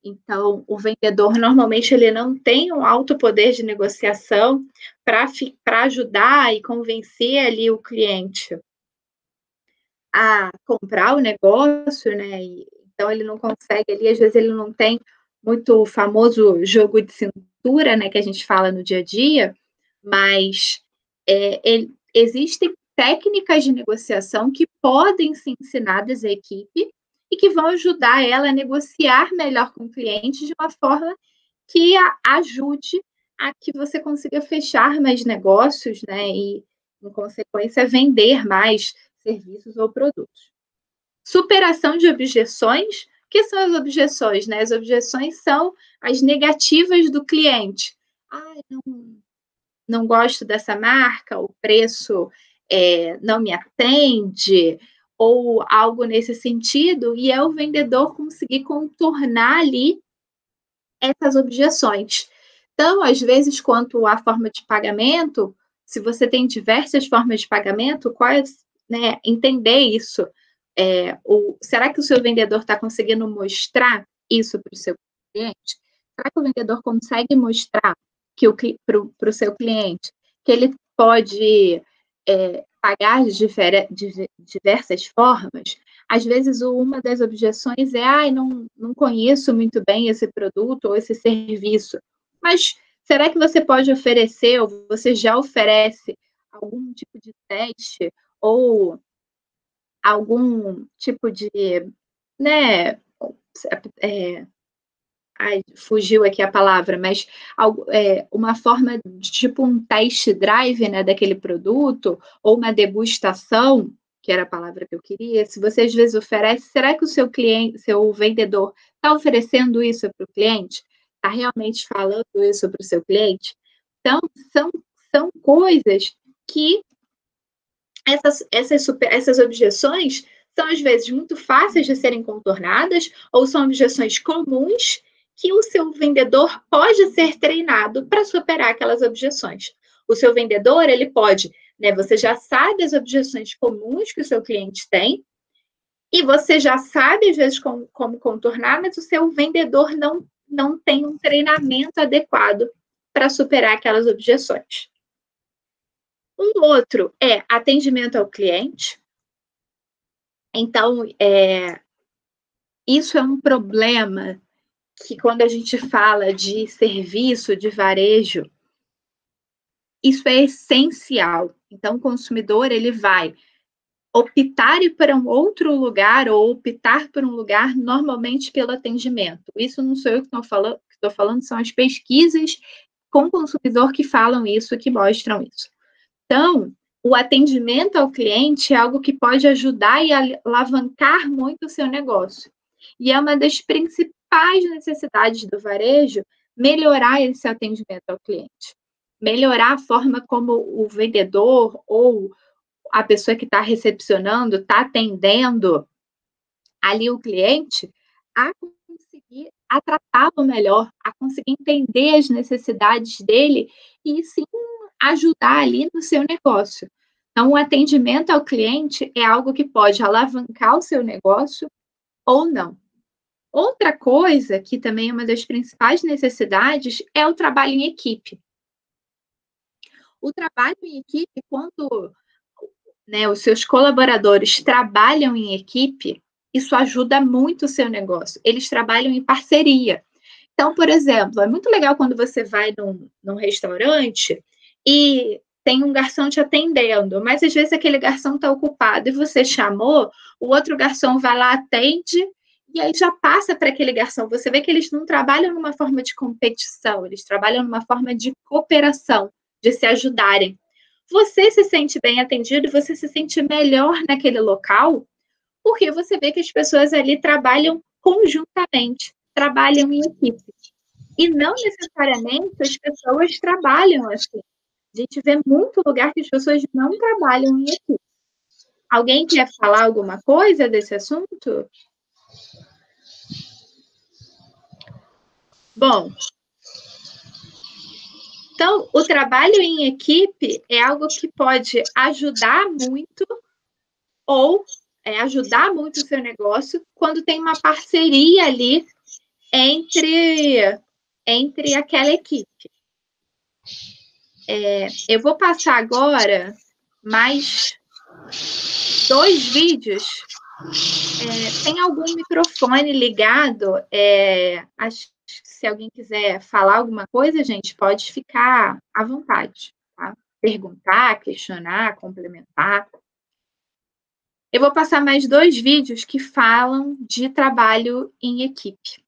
Então, o vendedor, normalmente, ele não tem um alto poder de negociação para ajudar e convencer ali o cliente a comprar o negócio, né? Então, ele não consegue ali, às vezes, ele não tem muito o famoso jogo de cintura, né, que a gente fala no dia a dia, mas existem técnicas de negociação que podem ser ensinadas à equipe e que vão ajudar ela a negociar melhor com o cliente de uma forma que ajude a que você consiga fechar mais negócios, né, e, em consequência, vender mais serviços ou produtos. Superação de objeções. O que são as objeções, né? As objeções são as negativas do cliente. Não gosto dessa marca, o preço não me atende, ou algo nesse sentido, e é o vendedor conseguir contornar ali essas objeções. Então, às vezes, quanto à forma de pagamento, se você tem diversas formas de pagamento, né, entender isso. Será que o seu vendedor está conseguindo mostrar isso para o seu cliente? Será que o vendedor consegue mostrar para o seu cliente que ele pode pagar de diversas formas, às vezes uma das objeções é, não conheço muito bem esse produto ou esse serviço. Mas será que você pode oferecer, ou você já oferece algum tipo de teste ou algum tipo de, né, fugiu aqui a palavra, mas uma forma de tipo um test drive, né, daquele produto, ou uma degustação, que era a palavra que eu queria. Se você às vezes oferece, será que o seu cliente, seu vendedor, está oferecendo isso para o cliente? Está realmente falando isso para o seu cliente? Então, são coisas que essas objeções são, às vezes, muito fáceis de serem contornadas, ou são objeções comuns que o seu vendedor pode ser treinado para superar aquelas objeções. O seu vendedor, ele pode, né, você já sabe as objeções comuns que o seu cliente tem, e você já sabe, às vezes, como contornar, mas o seu vendedor não tem um treinamento adequado para superar aquelas objeções. Um outro é atendimento ao cliente. Então, isso é um problema que, quando a gente fala de serviço, de varejo, isso é essencial. Então, o consumidor, ele vai optar por um outro lugar ou optar por um lugar normalmente pelo atendimento. Isso não sou eu que estou falando, são as pesquisas com o consumidor que falam isso, que mostram isso. Então, o atendimento ao cliente é algo que pode ajudar e alavancar muito o seu negócio. E é uma das principais necessidades do varejo, melhorar esse atendimento ao cliente. Melhorar a forma como o vendedor ou a pessoa que está recepcionando, está atendendo ali o cliente, a conseguir tratá-lo melhor, a conseguir entender as necessidades dele e, sim, ajudar ali no seu negócio. Então, o atendimento ao cliente é algo que pode alavancar o seu negócio ou não. Outra coisa, que também é uma das principais necessidades, é o trabalho em equipe. O trabalho em equipe, quando, né, os seus colaboradores trabalham em equipe, isso ajuda muito o seu negócio. Eles trabalham em parceria. Então, por exemplo, é muito legal quando você vai num restaurante e tem um garçom te atendendo, mas às vezes aquele garçom está ocupado e você chamou, o outro garçom vai lá, atende, e aí já passa para aquele garçom. Você vê que eles não trabalham numa forma de competição, eles trabalham numa forma de cooperação, de se ajudarem. Você se sente bem atendido, você se sente melhor naquele local, porque você vê que as pessoas ali trabalham conjuntamente, trabalham em equipe. E não necessariamente as pessoas trabalham assim. A gente vê muito lugar que as pessoas não trabalham em equipe. Alguém quer falar alguma coisa desse assunto? Bom, então, o trabalho em equipe é algo que pode ajudar muito ou ajudar muito o seu negócio quando tem uma parceria ali entre aquela equipe. Eu vou passar agora mais 2 vídeos. Tem algum microfone ligado? Se alguém quiser falar alguma coisa, gente, pode ficar à vontade, tá? Perguntar, questionar, complementar. Eu vou passar mais 2 vídeos que falam de trabalho em equipe.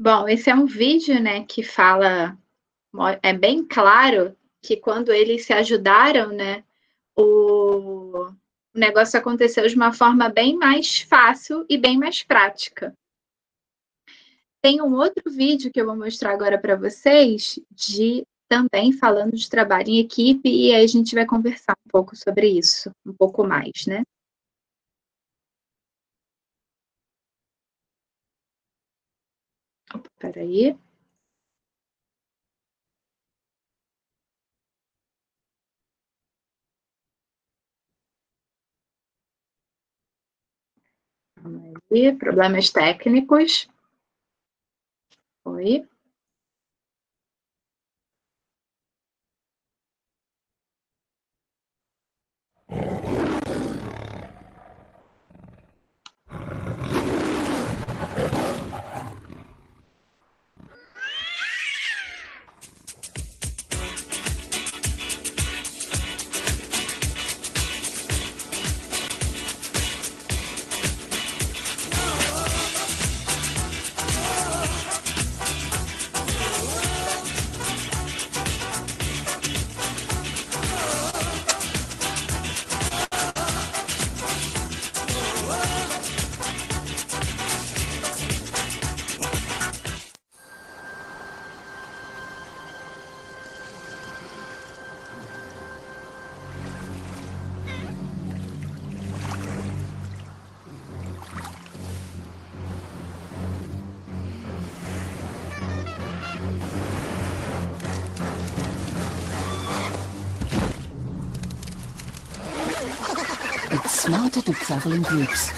Bom, esse é um vídeo, né, que fala, é bem claro que quando eles se ajudaram, né, o negócio aconteceu de uma forma bem mais fácil e bem mais prática. Tem um outro vídeo que eu vou mostrar agora para vocês, também falando de trabalho em equipe, e aí a gente vai conversar um pouco sobre isso, um pouco mais, né? Espera aí. Problemas técnicos. Oi. It's smarter to travel in groups.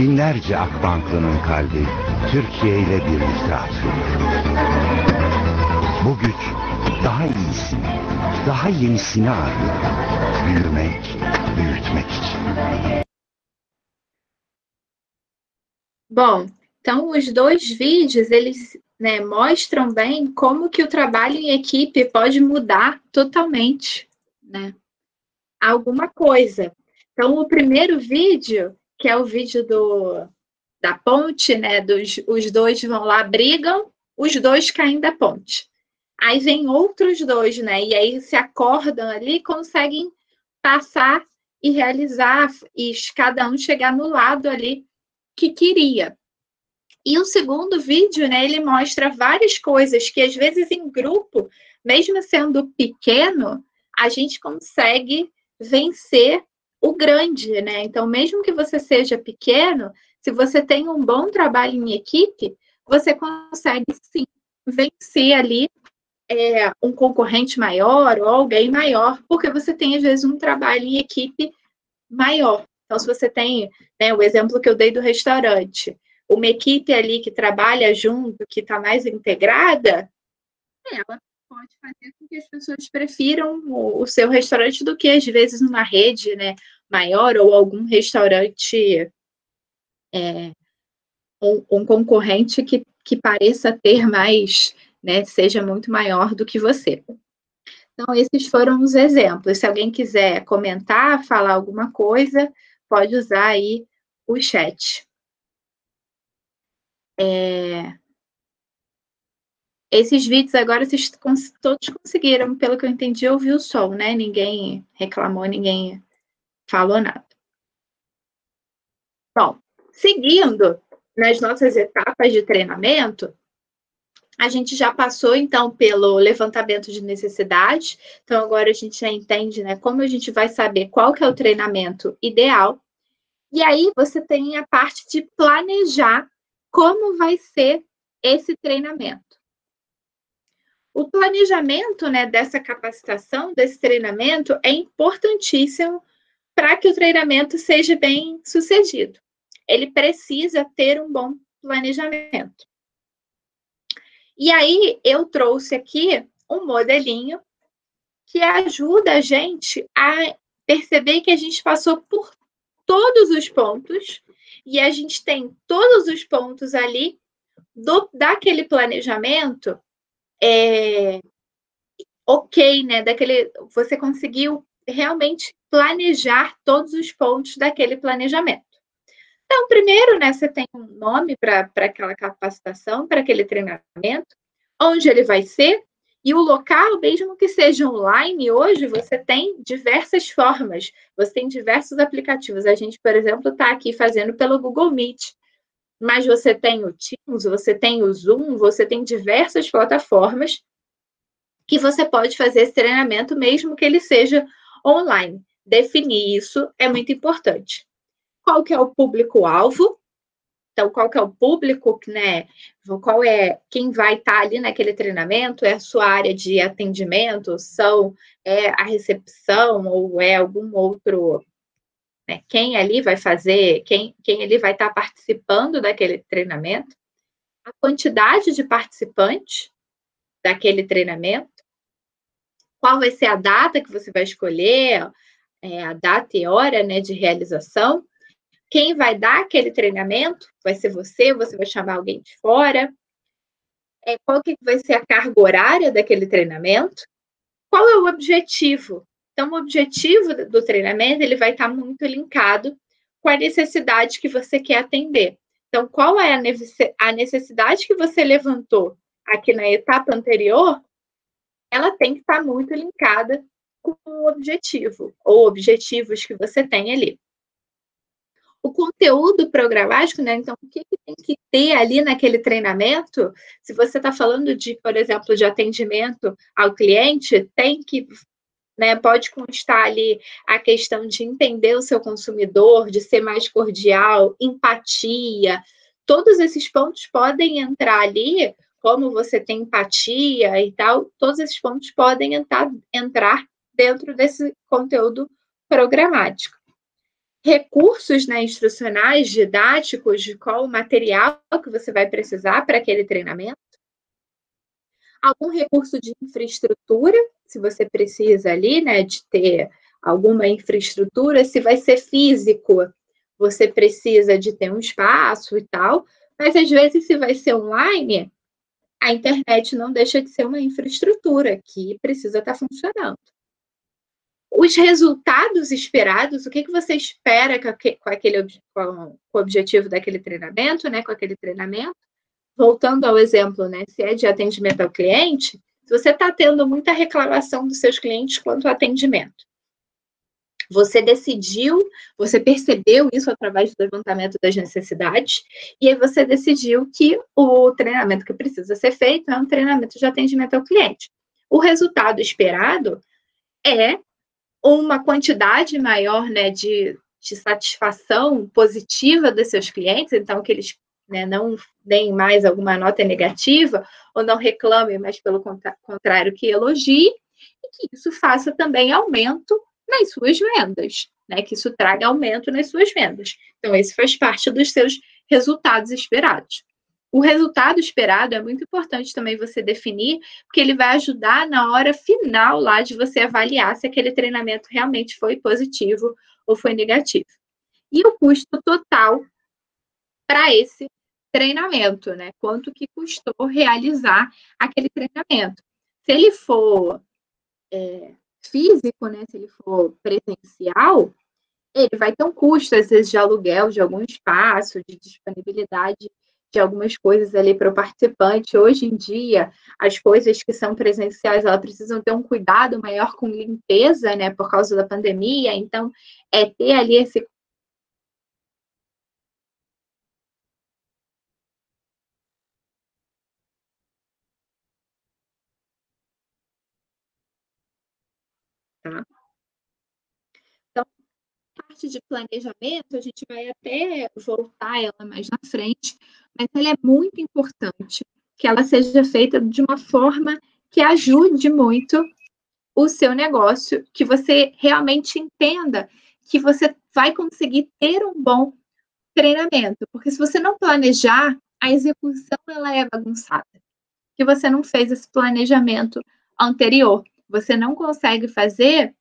Binlerce Akbanklının kalbi Türkiye ile birlikte atıyor. Bu güç daha iyisini, daha yenisini arıyor. Büyümek, büyütmek için. Bom, então os dois vídeos, eles, né, mostram bem como que o trabalho em equipe pode mudar totalmente, né, alguma coisa. Então, o primeiro vídeo, que é o vídeo da ponte, né, os dois vão lá, brigam, os dois caem da ponte. Aí vem outros dois, né, e aí se acordam ali e conseguem passar e realizar, e cada um chegar no lado ali que queria. E o segundo vídeo, né, ele mostra várias coisas que, às vezes, em grupo, mesmo sendo pequeno, a gente consegue vencer o grande, né? Então, mesmo que você seja pequeno, se você tem um bom trabalho em equipe, você consegue, sim, vencer ali um concorrente maior ou alguém maior, porque você tem, às vezes, um trabalho em equipe maior. Então, se você tem, né, o exemplo que eu dei do restaurante, uma equipe ali que trabalha junto, que está mais integrada, ela pode fazer com que as pessoas prefiram o seu restaurante do que, às vezes, numa rede, né, maior ou algum restaurante, um concorrente que pareça ter mais, né, seja muito maior do que você. Então, esses foram os exemplos. Se alguém quiser comentar, falar alguma coisa, pode usar aí o chat. Esses vídeos agora, vocês todos conseguiram, pelo que eu entendi, ouvir o som, né? Ninguém reclamou, ninguém falou nada. Bom, seguindo nas nossas etapas de treinamento, a gente já passou, então, pelo levantamento de necessidades. Então, agora a gente já entende, né, como a gente vai saber qual que é o treinamento ideal. E aí, você tem a parte de planejar como vai ser esse treinamento. O planejamento, né, dessa capacitação, desse treinamento, é importantíssimo para que o treinamento seja bem sucedido. Ele precisa ter um bom planejamento. E aí, eu trouxe aqui um modelinho que ajuda a gente a perceber que a gente passou por todos os pontos e a gente tem todos os pontos ali daquele planejamento ok, né? Você conseguiu realmente planejar todos os pontos daquele planejamento. Então, primeiro, né, você tem um nome para aquela capacitação, para aquele treinamento, onde ele vai ser, e o local, mesmo que seja online, hoje você tem diversas formas, você tem diversos aplicativos. A gente, por exemplo, está aqui fazendo pelo Google Meet, mas você tem o Teams, você tem o Zoom, você tem diversas plataformas que você pode fazer esse treinamento, mesmo que ele seja online. Definir isso é muito importante. Qual que é o público-alvo? Então, qual que é o público, né? Quem vai estar ali naquele treinamento? É a sua área de atendimento? É a recepção? Ou é algum outro... Né? Quem ali vai fazer... Quem ali vai estar participando daquele treinamento? A quantidade de participantes daquele treinamento? Qual vai ser a data que você vai escolher? A data e hora, né, de realização? Quem vai dar aquele treinamento? Vai ser você vai chamar alguém de fora? Qual que vai ser a carga horária daquele treinamento? Qual é o objetivo? Então, o objetivo do treinamento, ele vai estar muito linkado com a necessidade que você quer atender. Então, qual é a necessidade que você levantou aqui na etapa anterior? Ela tem que estar muito linkada com o objetivo, ou objetivos que você tem ali. O conteúdo programático, né? Então, o que tem que ter ali naquele treinamento? Se você está falando de, por exemplo, de atendimento ao cliente, tem que, né, pode constar ali a questão de entender o seu consumidor, de ser mais cordial, empatia. Todos esses pontos podem entrar ali, como você tem empatia e tal, todos esses pontos podem entrar dentro desse conteúdo programático. Recursos, né, instrucionais, didáticos, de qual o material que você vai precisar para aquele treinamento. Algum recurso de infraestrutura, se você precisa ali, né, de ter alguma infraestrutura. Se vai ser físico, você precisa de ter um espaço e tal. Mas, às vezes, se vai ser online, a internet não deixa de ser uma infraestrutura que precisa estar funcionando. Os resultados esperados, o que você espera com o objetivo daquele treinamento, né, com aquele treinamento? Voltando ao exemplo, né, se é de atendimento ao cliente, se você está tendo muita reclamação dos seus clientes quanto ao atendimento, você percebeu isso através do levantamento das necessidades, e aí você decidiu que o treinamento que precisa ser feito é um treinamento de atendimento ao cliente. O resultado esperado é uma quantidade maior, né, de satisfação positiva dos seus clientes, então que eles, né, não deem mais alguma nota negativa, ou não reclamem, mas pelo contrário, que elogiem, e que isso faça também aumento nas suas vendas, né, que isso traga aumento nas suas vendas. Então, esse faz parte dos seus resultados esperados. O resultado esperado é muito importante também você definir, porque ele vai ajudar na hora final lá de você avaliar se aquele treinamento realmente foi positivo ou foi negativo. E o custo total para esse treinamento, né? Quanto que custou realizar aquele treinamento. Se ele for físico, né? Se ele for presencial, ele vai ter um custo, às vezes, de aluguel de algum espaço, de disponibilidade de algumas coisas ali para o participante. Hoje em dia, as coisas que são presenciais, elas precisam ter um cuidado maior com limpeza, né? Por causa da pandemia. Então, ter ali esse tá? Então, parte de planejamento, a gente vai até voltar ela mais na frente, mas ela é muito importante que ela seja feita de uma forma que ajude muito o seu negócio, que você realmente entenda que você vai conseguir ter um bom treinamento, porque se você não planejar, a execução ela é bagunçada, que você não fez esse planejamento anterior, você não consegue fazer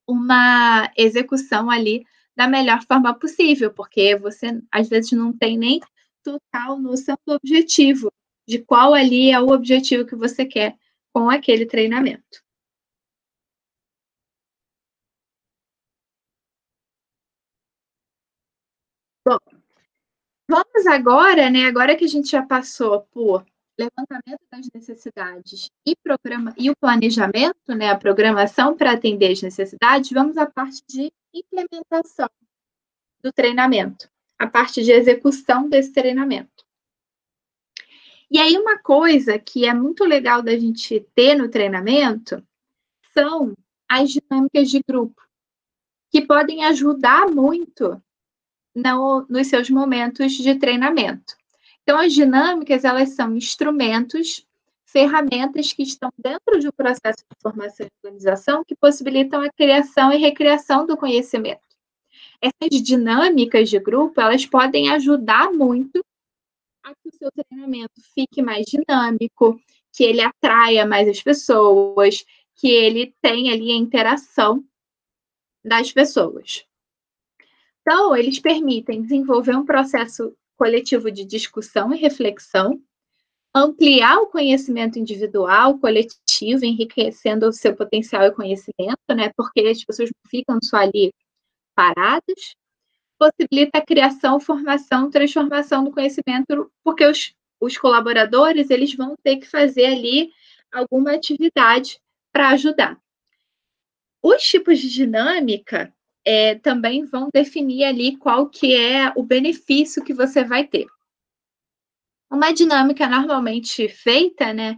uma execução ali da melhor forma possível, porque você às vezes não tem nem total noção do objetivo, de qual ali é o objetivo que você quer com aquele treinamento. Bom, vamos agora, né, agora que a gente já passou por levantamento das necessidades e o planejamento, né, a programação para atender as necessidades, vamos à parte de implementação do treinamento, a parte de execução desse treinamento. E aí uma coisa que é muito legal da gente ter no treinamento são as dinâmicas de grupo, que podem ajudar muito nos seus momentos de treinamento. Então, as dinâmicas, elas são instrumentos, ferramentas que estão dentro de um processo de formação e organização que possibilitam a criação e recriação do conhecimento. Essas dinâmicas de grupo, elas podem ajudar muito a que o seu treinamento fique mais dinâmico, que ele atraia mais as pessoas, que ele tenha ali a interação das pessoas. Então, eles permitem desenvolver um processo coletivo de discussão e reflexão, ampliar o conhecimento individual, coletivo, enriquecendo o seu potencial e conhecimento, né? Porque as pessoas não ficam só ali paradas, possibilita a criação, formação, transformação do conhecimento, porque os colaboradores, eles vão ter que fazer ali alguma atividade para ajudar. Os tipos de dinâmica também vão definir ali qual que é o benefício que você vai ter. Uma dinâmica normalmente feita, né,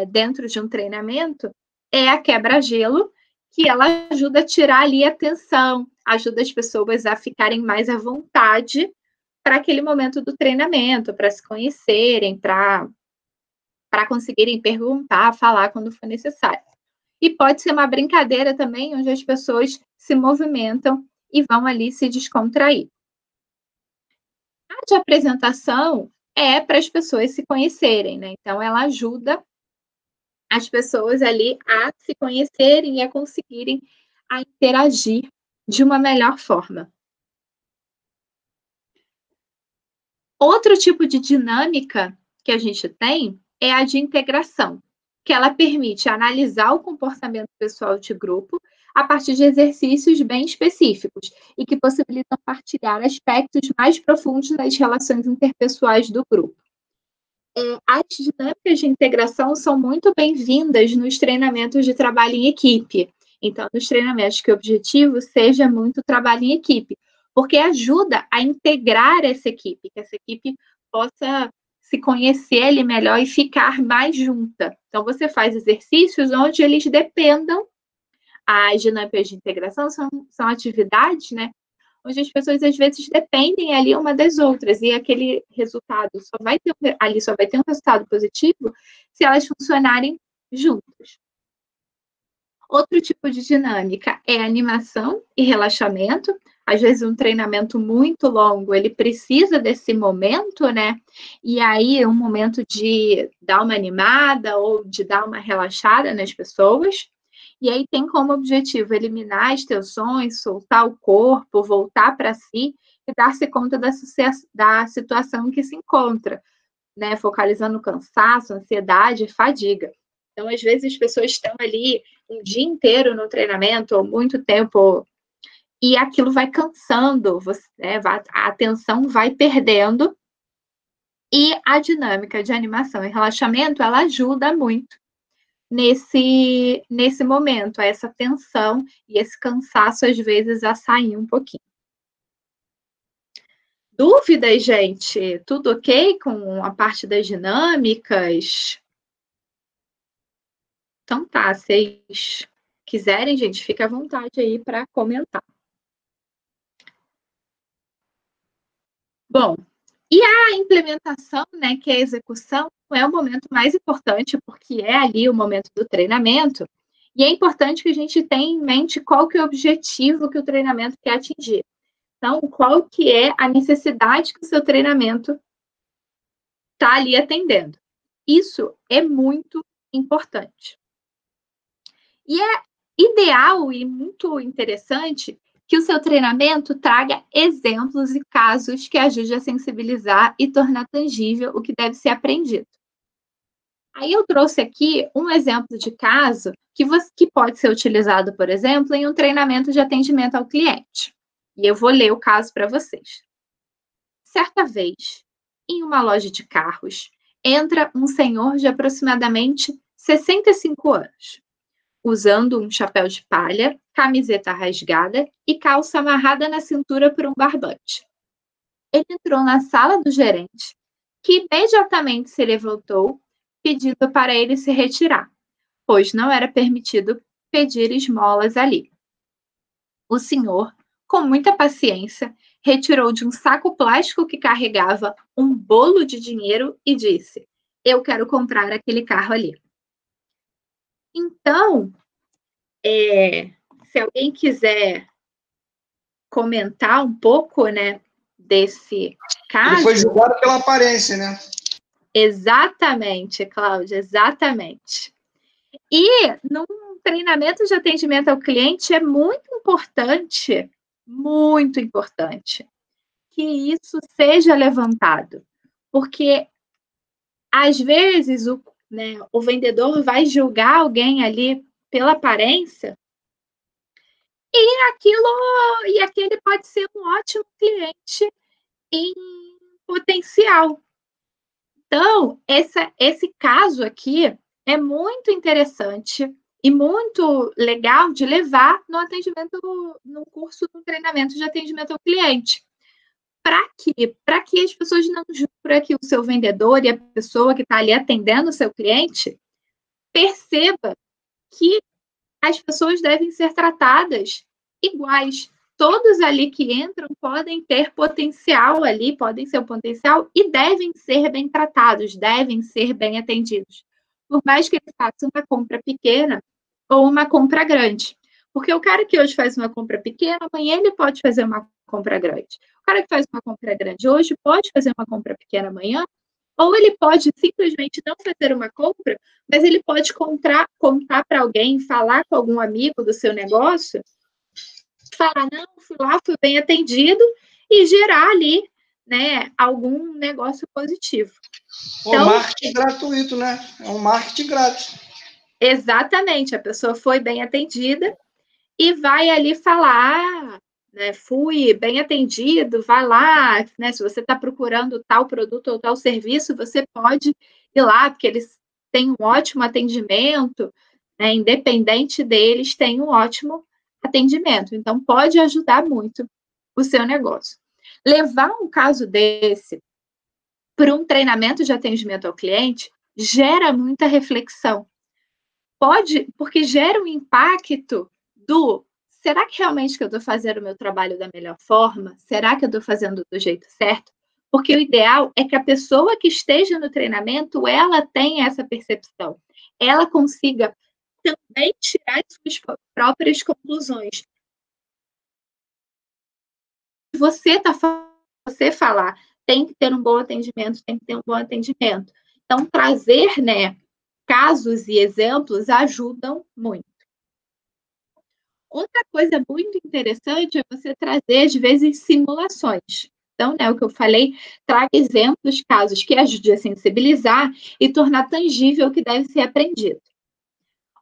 dentro de um treinamento, é a quebra-gelo, que ela ajuda a tirar ali a tensão, ajuda as pessoas a ficarem mais à vontade para aquele momento do treinamento, para se conhecerem, para conseguirem perguntar, falar quando for necessário. E pode ser uma brincadeira também, onde as pessoas se movimentam e vão ali se descontrair. A de apresentação é para as pessoas se conhecerem, né? Então, ela ajuda as pessoas ali a se conhecerem e a conseguirem a interagir de uma melhor forma. Outro tipo de dinâmica que a gente tem é a de integração, que ela permite analisar o comportamento pessoal de grupo a partir de exercícios bem específicos e que possibilitam partilhar aspectos mais profundos das relações interpessoais do grupo. As dinâmicas de integração são muito bem-vindas nos treinamentos de trabalho em equipe. Então, nos treinamentos que o objetivo seja muito trabalho em equipe, porque ajuda a integrar essa equipe, que essa equipe possa se conhecer ali melhor e ficar mais junta. Então, você faz exercícios onde eles dependam. As dinâmicas de integração são atividades, né, onde as pessoas às vezes dependem ali uma das outras, e aquele resultado só vai ter um resultado positivo se elas funcionarem juntas. Outro tipo de dinâmica é animação e relaxamento. Às vezes um treinamento muito longo, ele precisa desse momento, né? E aí um momento de dar uma animada ou de dar uma relaxada nas pessoas. E aí tem como objetivo eliminar as tensões, soltar o corpo, voltar para si e dar-se conta da situação em que se encontra, né? Focalizando no cansaço, ansiedade, fadiga. Então, às vezes, as pessoas estão ali um dia inteiro no treinamento, ou muito tempo, e aquilo vai cansando, a atenção vai perdendo, e a dinâmica de animação e relaxamento, ela ajuda muito nesse momento, a essa tensão e esse cansaço, às vezes, a sair um pouquinho. Dúvidas, gente? Tudo ok com a parte das dinâmicas? Então tá, se vocês quiserem, gente, fica à vontade aí para comentar. Bom, e a implementação, né, que é a execução, é o momento mais importante, porque é ali o momento do treinamento, e é importante que a gente tenha em mente qual que é o objetivo que o treinamento quer atingir. Então, qual que é a necessidade que o seu treinamento está ali atendendo. Isso é muito importante. E é ideal e muito interessante que o seu treinamento traga exemplos e casos que ajudem a sensibilizar e tornar tangível o que deve ser aprendido. Aí eu trouxe aqui um exemplo de caso que pode ser utilizado, por exemplo, em um treinamento de atendimento ao cliente. E eu vou ler o caso para vocês. Certa vez, em uma loja de carros, entra um senhor de aproximadamente 65 anos, usando um chapéu de palha, camiseta rasgada e calça amarrada na cintura por um barbante. Ele entrou na sala do gerente, que imediatamente se levantou, pedindo para ele se retirar, pois não era permitido pedir esmolas ali. O senhor, com muita paciência, retirou de um saco plástico que carregava um bolo de dinheiro e disse: "Eu quero comprar aquele carro ali." Então, se alguém quiser comentar um pouco, né, desse caso... Ele foi julgado pela aparência, né? Exatamente, Cláudia, exatamente. E num treinamento de atendimento ao cliente é muito importante que isso seja levantado, porque às vezes o vendedor vai julgar alguém ali pela aparência e aquele pode ser um ótimo cliente em potencial. Então, esse caso aqui é muito interessante e muito legal de levar no atendimento, no curso do treinamento de atendimento ao cliente. Para quê? Para que as pessoas não julguem, para que o seu vendedor e a pessoa que está ali atendendo o seu cliente perceba que as pessoas devem ser tratadas iguais. Todos ali que entram podem ter potencial ali, podem ser o potencial e devem ser bem tratados, devem ser bem atendidos. Por mais que ele faça uma compra pequena ou uma compra grande. Porque o cara que hoje faz uma compra pequena, amanhã ele pode fazer uma compra grande. O cara que faz uma compra grande hoje pode fazer uma compra pequena amanhã, ou ele pode simplesmente não fazer uma compra, mas ele pode contar para alguém, falar com algum amigo do seu negócio, falar, não, fui lá, fui bem atendido, e gerar ali, né, algum negócio positivo. Então, marketing gratuito, né? É um marketing grátis. Exatamente, a pessoa foi bem atendida e vai ali falar, né, fui bem atendido, vai lá, né, se você está procurando tal produto ou tal serviço, você pode ir lá, porque eles têm um ótimo atendimento, né, independente deles, tem um ótimo atendimento. Então, pode ajudar muito o seu negócio. Levar um caso desse para um treinamento de atendimento ao cliente gera muita reflexão. Porque gera um impacto do: será que realmente que eu estou fazendo o meu trabalho da melhor forma? Será que eu estou fazendo do jeito certo? Porque o ideal é que a pessoa que esteja no treinamento, ela tenha essa percepção. Ela consiga também tirar as suas próprias conclusões. Você falar, tem que ter um bom atendimento, tem que ter um bom atendimento. Então, trazer, né, casos e exemplos ajudam muito. Outra coisa muito interessante é você trazer, às vezes, simulações. Então, né, o que eu falei, traga exemplos, casos que ajude a sensibilizar e tornar tangível o que deve ser aprendido.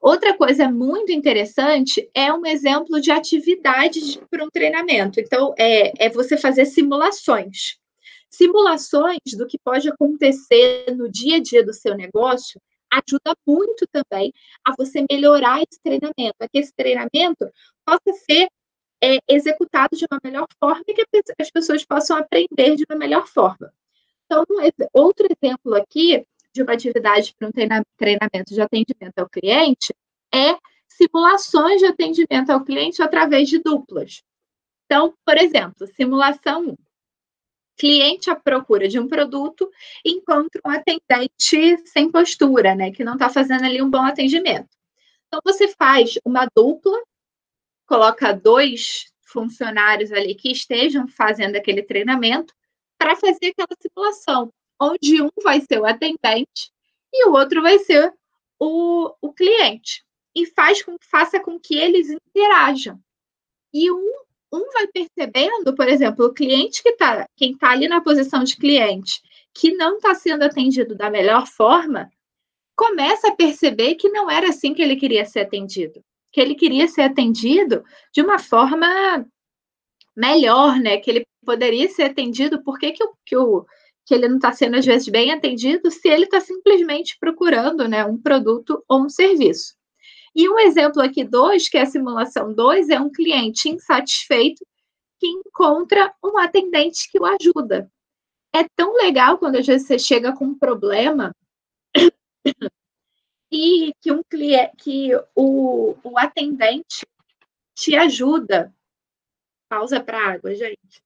Outra coisa muito interessante é um exemplo de atividade para um treinamento. Então, é você fazer simulações. Simulações do que pode acontecer no dia a dia do seu negócio ajuda muito também a você melhorar esse treinamento, a que esse treinamento possa ser executado de uma melhor forma e que as pessoas possam aprender de uma melhor forma. Então, outro exemplo aqui de uma atividade para um treinamento de atendimento ao cliente é simulações de atendimento ao cliente através de duplas. Então, por exemplo, simulação 1. Cliente à procura de um produto encontra um atendente sem postura, né, que não está fazendo ali um bom atendimento. Então, você faz uma dupla, coloca 2 funcionários ali que estejam fazendo aquele treinamento para fazer aquela simulação, onde um vai ser o atendente e o outro vai ser o cliente. E faça com que eles interajam. E um vai percebendo, por exemplo, o cliente quem está ali na posição de cliente, que não está sendo atendido da melhor forma, começa a perceber que não era assim que ele queria ser atendido. Que ele queria ser atendido de uma forma melhor, né? Que ele poderia ser atendido, por que ele não está sendo, às vezes, bem atendido se ele está simplesmente procurando, né, um produto ou um serviço. E um exemplo aqui 2, que é a simulação 2, é um cliente insatisfeito que encontra um atendente que o ajuda. É tão legal quando, às vezes, você chega com um problema e que o atendente te ajuda. Pausa para água, gente.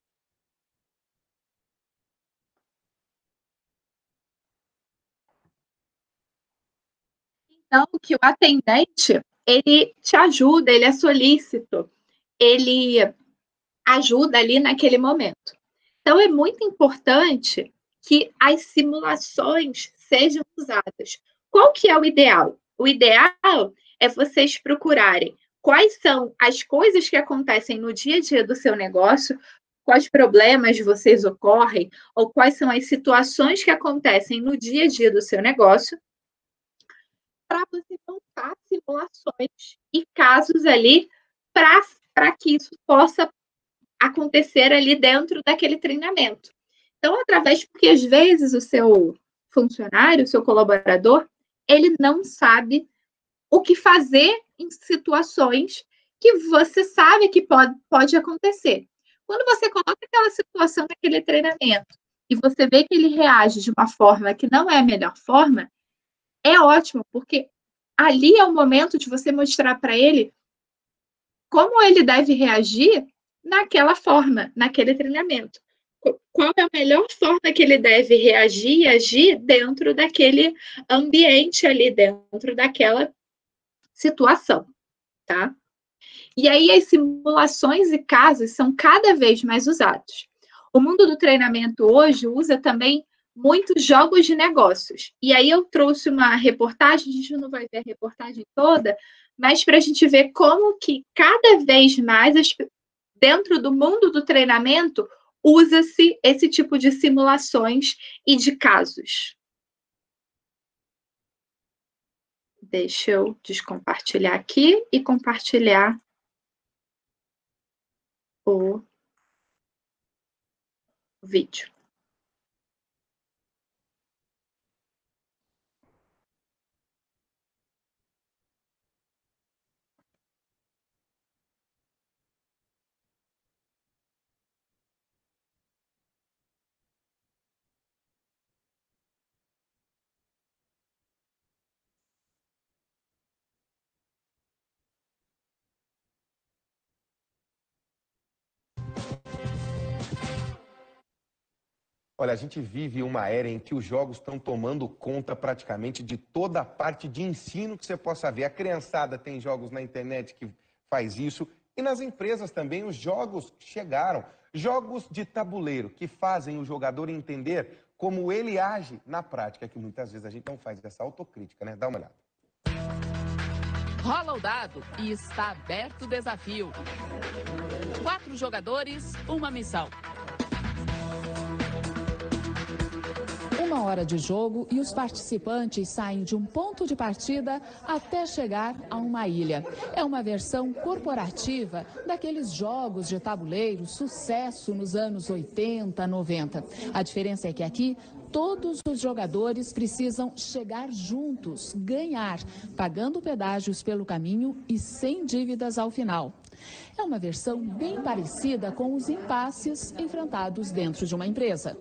Então, que o atendente, ele te ajuda, ele é solícito, ele ajuda ali naquele momento. Então, é muito importante que as simulações sejam usadas. Qual que é o ideal? O ideal é vocês procurarem quais são as coisas que acontecem no dia a dia do seu negócio, quais problemas vocês ocorrem, ou quais são as situações que acontecem no dia a dia do seu negócio, para você montar simulações e casos ali para que isso possa acontecer ali dentro daquele treinamento. Então, porque às vezes o seu funcionário, o seu colaborador, ele não sabe o que fazer em situações que você sabe que pode acontecer. Quando você coloca aquela situação naquele treinamento e você vê que ele reage de uma forma que não é a melhor forma, é ótimo, porque ali é o momento de você mostrar para ele como ele deve reagir naquela forma, naquele treinamento. Qual é a melhor forma que ele deve reagir e agir dentro daquele ambiente ali, dentro daquela situação, tá? E aí as simulações e casos são cada vez mais usados. O mundo do treinamento hoje usa também muitos jogos de negócios. E aí eu trouxe uma reportagem, a gente não vai ver a reportagem toda, mas para a gente ver como que cada vez mais, dentro do mundo do treinamento, usa-se esse tipo de simulações e de casos. Deixa eu descompartilhar aqui e compartilhar o vídeo. Olha, a gente vive uma era em que os jogos estão tomando conta praticamente de toda a parte de ensino que você possa ver. A criançada tem jogos na internet que faz isso e nas empresas também os jogos chegaram. Jogos de tabuleiro que fazem o jogador entender como ele age na prática, que muitas vezes a gente não faz essa autocrítica, né? Dá uma olhada. Rola o dado e está aberto o desafio. 4 jogadores, uma missão. 1 hora de jogo e os participantes saem de um ponto de partida até chegar a uma ilha. É uma versão corporativa daqueles jogos de tabuleiro, sucesso nos anos 80, 90. A diferença é que aqui todos os jogadores precisam chegar juntos, ganhar, pagando pedágios pelo caminho e sem dívidas ao final. É uma versão bem parecida com os impasses enfrentados dentro de uma empresa.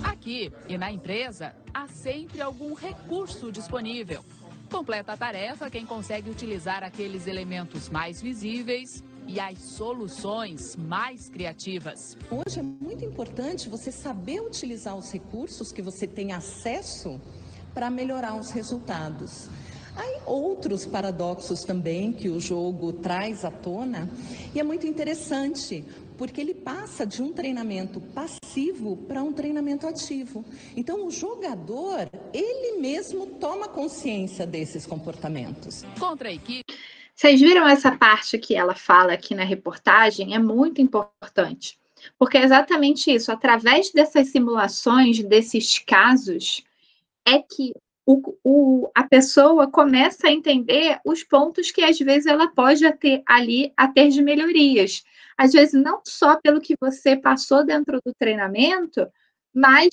Aqui e na empresa, há sempre algum recurso disponível. Completa a tarefa quem consegue utilizar aqueles elementos mais visíveis e as soluções mais criativas. Hoje é muito importante você saber utilizar os recursos que você tem acesso para melhorar os resultados. Há outros paradoxos também que o jogo traz à tona e é muito interessante, porque ele passa de um treinamento passivo para um treinamento ativo. Então, o jogador, ele mesmo toma consciência desses comportamentos. Contra a equipe. Vocês viram essa parte que ela fala aqui na reportagem? É muito importante, porque é exatamente isso. Através dessas simulações, desses casos, é que a pessoa começa a entender os pontos que, às vezes, ela pode ter ali a ter de melhorias. Às vezes, não só pelo que você passou dentro do treinamento, mas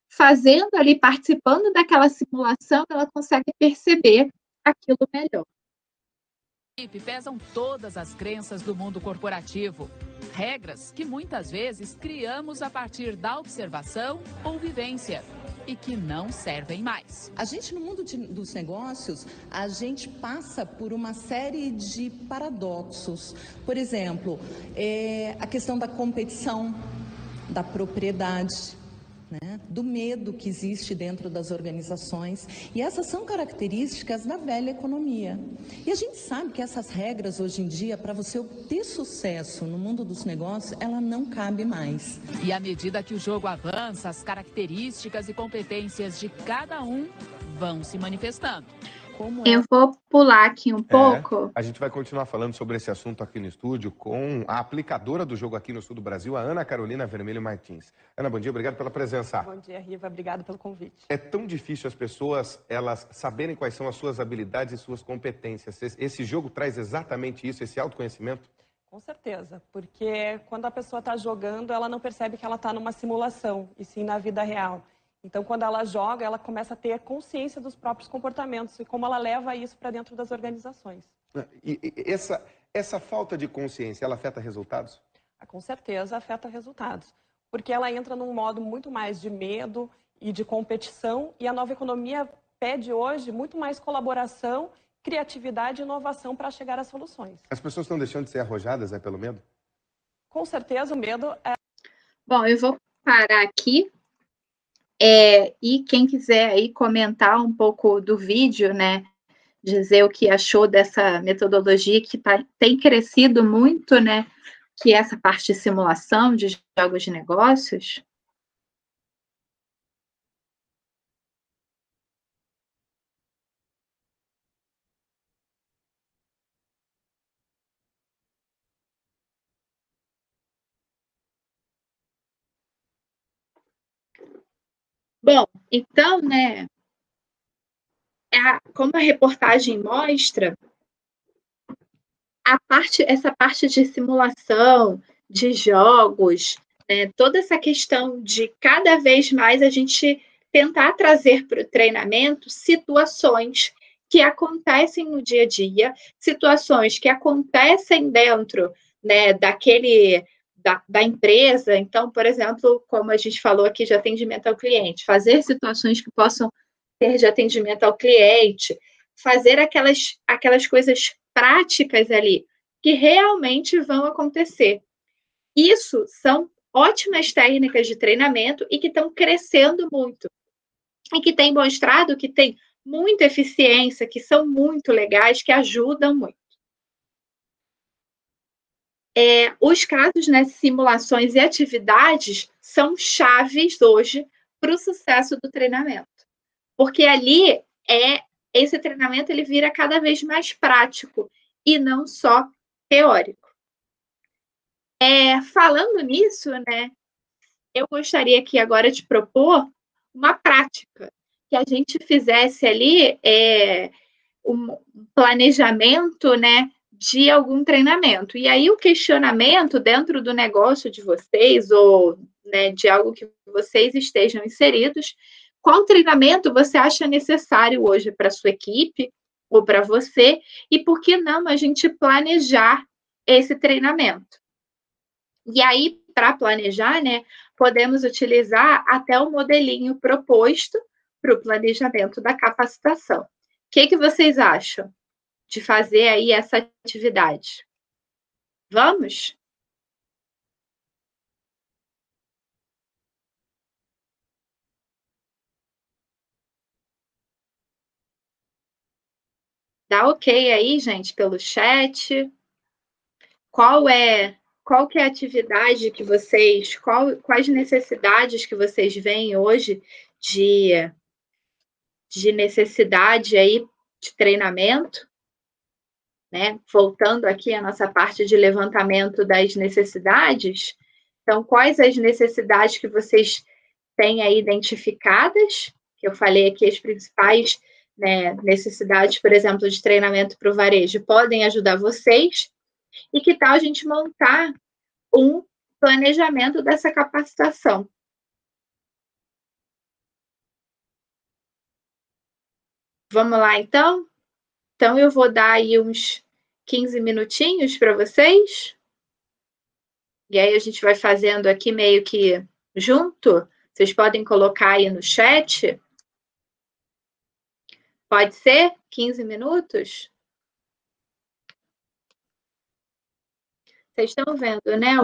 fazendo ali, participando daquela simulação, ela consegue perceber aquilo melhor. Pesam todas as crenças do mundo corporativo. Regras que muitas vezes criamos a partir da observação ou vivência e que não servem mais. A gente, no mundo dos negócios, a gente passa por uma série de paradoxos. Por exemplo, a questão da competição, da propriedade, né, do medo que existe dentro das organizações. E essas são características da velha economia. E a gente sabe que essas regras, hoje em dia, para você ter sucesso no mundo dos negócios, ela não cabe mais. E à medida que o jogo avança, as características e competências de cada um vão se manifestando. Eu vou pular aqui um pouco. A gente vai continuar falando sobre esse assunto aqui no estúdio com a aplicadora do jogo aqui no sul do Brasil, a Ana Carolina Vermelho Martins. Ana, bom dia, obrigado pela presença. Bom dia, Riva, obrigado pelo convite. É tão difícil as pessoas, elas saberem quais são as suas habilidades e suas competências. Esse jogo traz exatamente isso, esse autoconhecimento? Com certeza, porque quando a pessoa está jogando, ela não percebe que ela está numa simulação, e sim na vida real. Então, quando ela joga, ela começa a ter consciência dos próprios comportamentos e como ela leva isso para dentro das organizações. E essa falta de consciência, ela afeta resultados? Com certeza afeta resultados, porque ela entra num modo muito mais de medo e de competição, e a nova economia pede hoje muito mais colaboração, criatividade e inovação para chegar às soluções. As pessoas estão deixando de ser arrojadas, pelo medo? Com certeza, o medo é... Bom, eu vou parar aqui. E quem quiser aí comentar um pouco do vídeo, né, dizer o que achou dessa metodologia que tem crescido muito, né, que é essa parte de simulação de jogos de negócios. Bom, então, né, como a reportagem mostra, essa parte de simulação, de jogos, né, toda essa questão de cada vez mais a gente tentar trazer para o treinamento situações que acontecem no dia a dia, situações que acontecem dentro, né, da empresa. Então, por exemplo, como a gente falou aqui de atendimento ao cliente, fazer situações que possam ter de atendimento ao cliente, fazer aquelas coisas práticas ali que realmente vão acontecer. Isso são ótimas técnicas de treinamento e que estão crescendo muito. E que têm mostrado que tem muita eficiência, que são muito legais, que ajudam muito. Os casos, né, simulações e atividades são chaves hoje para o sucesso do treinamento. Porque ali esse treinamento ele vira cada vez mais prático e não só teórico. Falando nisso, né, eu gostaria aqui agora de propor uma prática, que a gente fizesse ali um planejamento, né, de algum treinamento. E aí o questionamento dentro do negócio de vocês ou, né, de algo que vocês estejam inseridos, qual treinamento você acha necessário hoje para sua equipe ou para você e por que não a gente planejar esse treinamento? E aí, para planejar, né, podemos utilizar até o modelinho proposto para o planejamento da capacitação. O que vocês acham de fazer aí essa atividade? Vamos? Dá ok aí, gente, pelo chat. Qual que é a atividade que vocês, quais necessidades que vocês veem hoje de necessidade aí de treinamento, né? Voltando aqui à nossa parte de levantamento das necessidades, então, quais as necessidades que vocês têm aí identificadas, que eu falei aqui as principais, né, necessidades, por exemplo, de treinamento para o varejo, podem ajudar vocês, e que tal a gente montar um planejamento dessa capacitação? Vamos lá, então? Então, eu vou dar aí uns 15 minutinhos para vocês. E aí, a gente vai fazendo aqui meio que junto. Vocês podem colocar aí no chat. Pode ser? 15 minutos? Vocês estão vendo, né,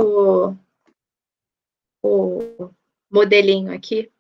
o modelinho aqui?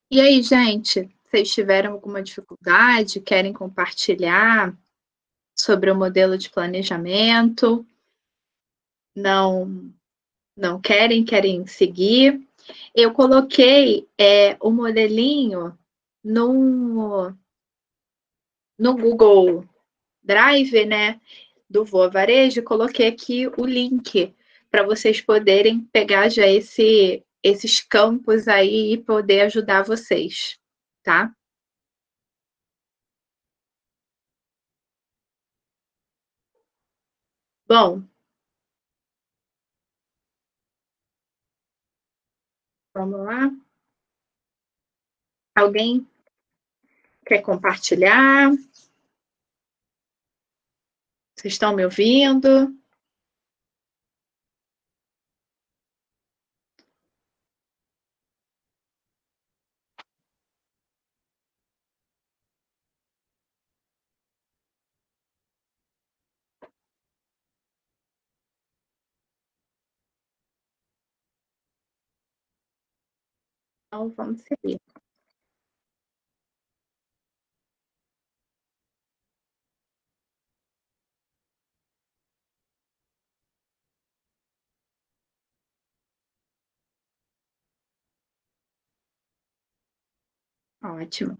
E aí, gente, vocês tiveram alguma dificuldade? Querem compartilhar sobre o modelo de planejamento? Não querem seguir? Eu coloquei o modelinho no Google Drive, né, do Voa Varejo. Coloquei aqui o link para vocês poderem pegar já esses campos aí e poder ajudar vocês, tá? Bom, vamos lá. Alguém quer compartilhar? Vocês estão me ouvindo? Então, vamos seguir. Ótimo.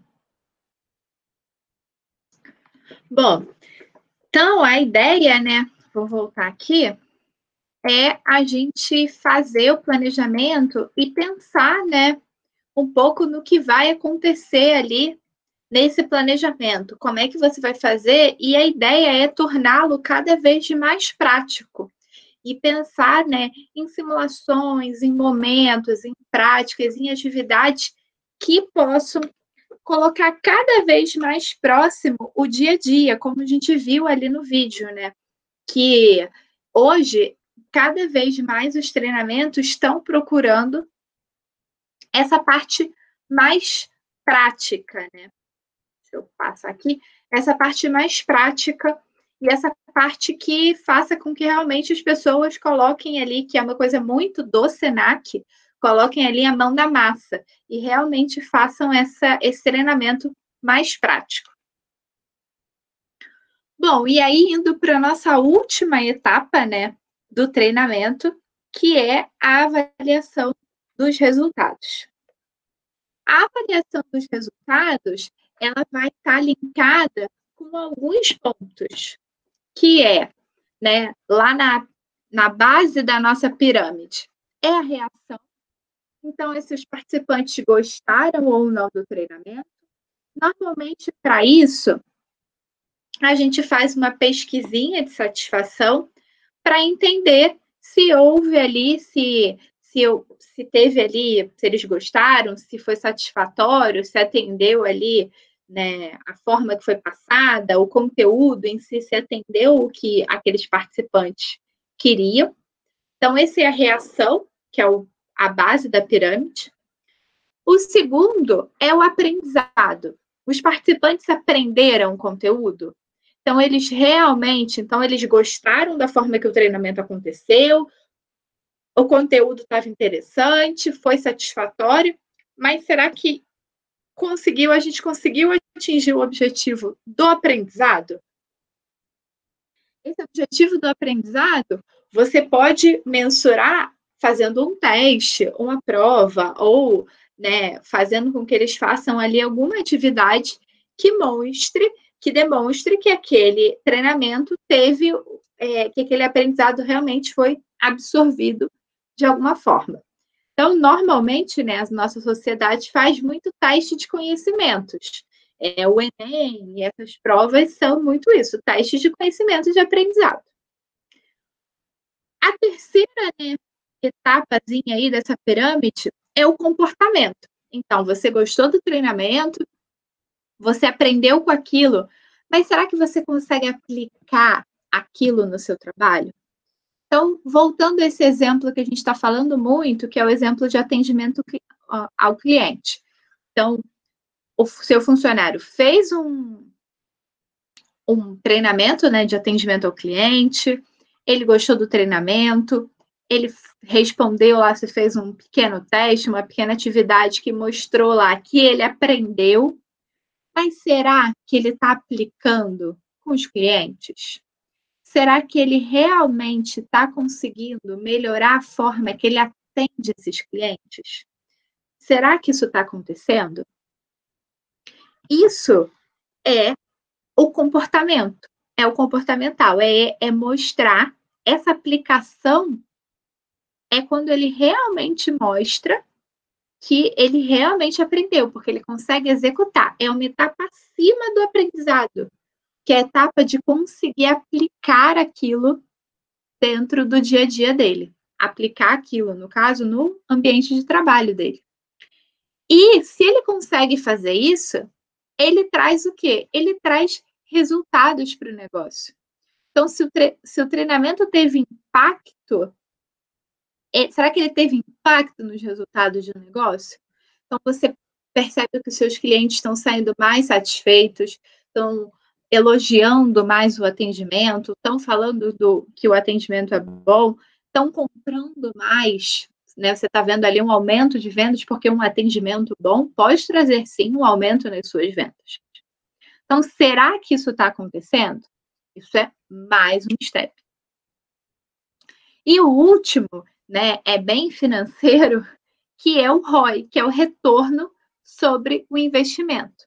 Bom, então a ideia, né, vou voltar aqui, é a gente fazer o planejamento e pensar, né, um pouco no que vai acontecer ali nesse planejamento, como é que você vai fazer, e a ideia é torná-lo cada vez mais prático. E pensar, né, em simulações, em momentos, em práticas, em atividades que possam colocar cada vez mais próximo o dia a dia, como a gente viu ali no vídeo, né? Que hoje, cada vez mais os treinamentos estão procurando essa parte mais prática, né? Deixa eu passar aqui. Essa parte mais prática e essa parte que faça com que realmente as pessoas coloquem ali, que é uma coisa muito do Senac, coloquem ali a mão da massa e realmente façam esse treinamento mais prático. Bom, e aí indo para a nossa última etapa, né, do treinamento, que é a avaliação dos resultados. A avaliação dos resultados, ela vai estar linkada com alguns pontos, que é, né, lá na base da nossa pirâmide, é a reação. Então, esses participantes gostaram ou não do treinamento. Normalmente, para isso, a gente faz uma pesquisinha de satisfação para entender se houve ali, se teve ali, se eles gostaram, se foi satisfatório, se atendeu ali, né, a forma que foi passada, o conteúdo em si, se atendeu o que aqueles participantes queriam. Então, essa é a reação, que é a base da pirâmide. O segundo é o aprendizado. Os participantes aprenderam o conteúdo? Então, eles gostaram da forma que o treinamento aconteceu, o conteúdo estava interessante, foi satisfatório, mas será que a gente conseguiu atingir o objetivo do aprendizado? Esse objetivo do aprendizado, você pode mensurar fazendo um teste, uma prova, ou, né, fazendo com que eles façam ali alguma atividade que demonstre que aquele treinamento teve, que aquele aprendizado realmente foi absorvido de alguma forma. Então, normalmente, né, a nossa sociedade faz muito teste de conhecimentos. O Enem e essas provas são muito isso, testes de conhecimento de aprendizado. A terceira, né, etapazinha aí dessa pirâmide é o comportamento. Então, você gostou do treinamento, você aprendeu com aquilo, mas será que você consegue aplicar aquilo no seu trabalho? Então, voltando a esse exemplo que a gente está falando muito, que é o exemplo de atendimento ao cliente. Então, o seu funcionário fez um treinamento, né, de atendimento ao cliente, ele gostou do treinamento, ele respondeu lá, você fez um pequeno teste, uma pequena atividade que mostrou lá que ele aprendeu, mas será que ele está aplicando com os clientes? Será que ele realmente está conseguindo melhorar a forma que ele atende esses clientes? Será que isso está acontecendo? Isso é o comportamento, é o comportamental, é mostrar essa aplicação, é quando ele realmente mostra que ele realmente aprendeu, porque ele consegue executar. É uma etapa acima do aprendizado, que é a etapa de conseguir aplicar aquilo dentro do dia a dia dele. Aplicar aquilo, no caso, no ambiente de trabalho dele. E se ele consegue fazer isso, ele traz o quê? Ele traz resultados para o negócio. Então, se o treinamento teve impacto, será que ele teve impacto nos resultados do negócio? Então, você percebe que os seus clientes estão saindo mais satisfeitos, estão elogiando mais o atendimento, estão falando que o atendimento é bom, estão comprando mais, né? Você está vendo ali um aumento de vendas, porque um atendimento bom pode trazer, sim, um aumento nas suas vendas. Então, será que isso está acontecendo? Isso é mais um step. E o último, né, é bem financeiro, que é o ROI, que é o retorno sobre o investimento.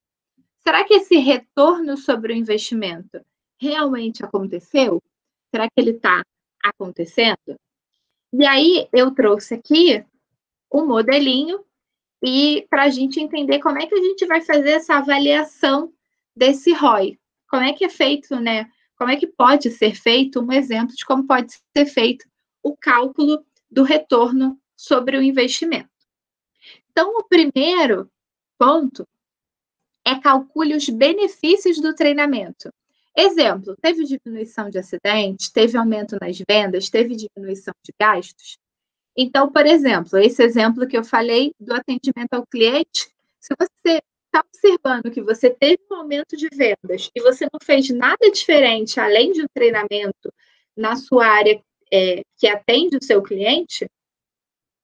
Será que esse retorno sobre o investimento realmente aconteceu? Será que ele está acontecendo? E aí, eu trouxe aqui um modelinho e para a gente entender como é que a gente vai fazer essa avaliação desse ROI. Como é que é feito, né? Como é que pode ser feito um exemplo de como pode ser feito o cálculo do retorno sobre o investimento. Então, o primeiro ponto é calcule os benefícios do treinamento. Exemplo, teve diminuição de acidentes, teve aumento nas vendas, teve diminuição de gastos. Então, por exemplo, esse exemplo que eu falei do atendimento ao cliente, se você está observando que você teve um aumento de vendas e você não fez nada diferente além de um treinamento na sua área que atende o seu cliente,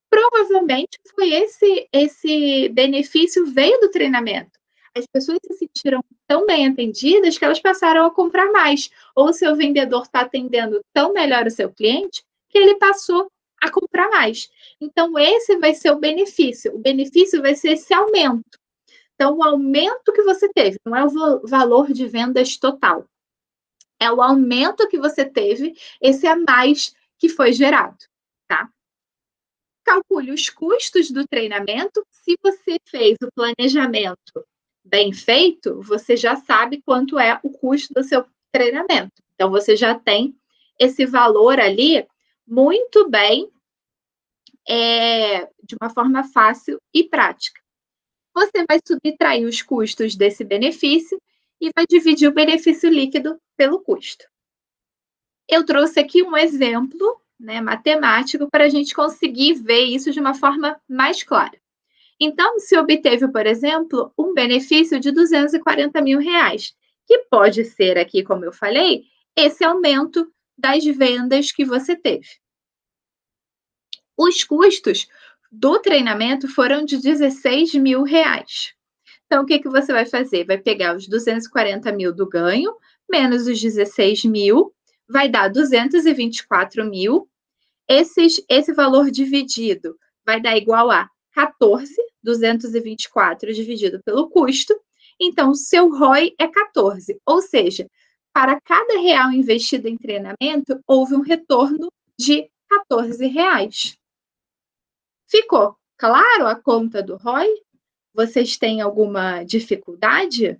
provavelmente foi esse benefício veio do treinamento. As pessoas se sentiram tão bem atendidas que elas passaram a comprar mais. Ou o seu vendedor está atendendo tão melhor o seu cliente que ele passou a comprar mais. Então, esse vai ser o benefício. O benefício vai ser esse aumento. Então, o aumento que você teve, não é o valor de vendas total. É o aumento que você teve, esse a mais que foi gerado, tá? Calcule os custos do treinamento. Se você fez o planejamento bem feito, você já sabe quanto é o custo do seu treinamento. Então, você já tem esse valor ali muito bem, de uma forma fácil e prática. Você vai subtrair os custos desse benefício e vai dividir o benefício líquido pelo custo. Eu trouxe aqui um exemplo, né, matemático para a gente conseguir ver isso de uma forma mais clara. Então, se obteve, por exemplo, um benefício de R$240 mil, que pode ser aqui, como eu falei, esse aumento das vendas que você teve. Os custos do treinamento foram de R$16 mil. Então, o que você vai fazer? Vai pegar os 240 mil do ganho, menos os 16 mil, vai dar 224 mil. Esse valor dividido vai dar igual a 14, 224 dividido pelo custo. Então, o seu ROI é 14. Ou seja, para cada real investido em treinamento, houve um retorno de R$14. Ficou claro a conta do ROI? Vocês têm alguma dificuldade?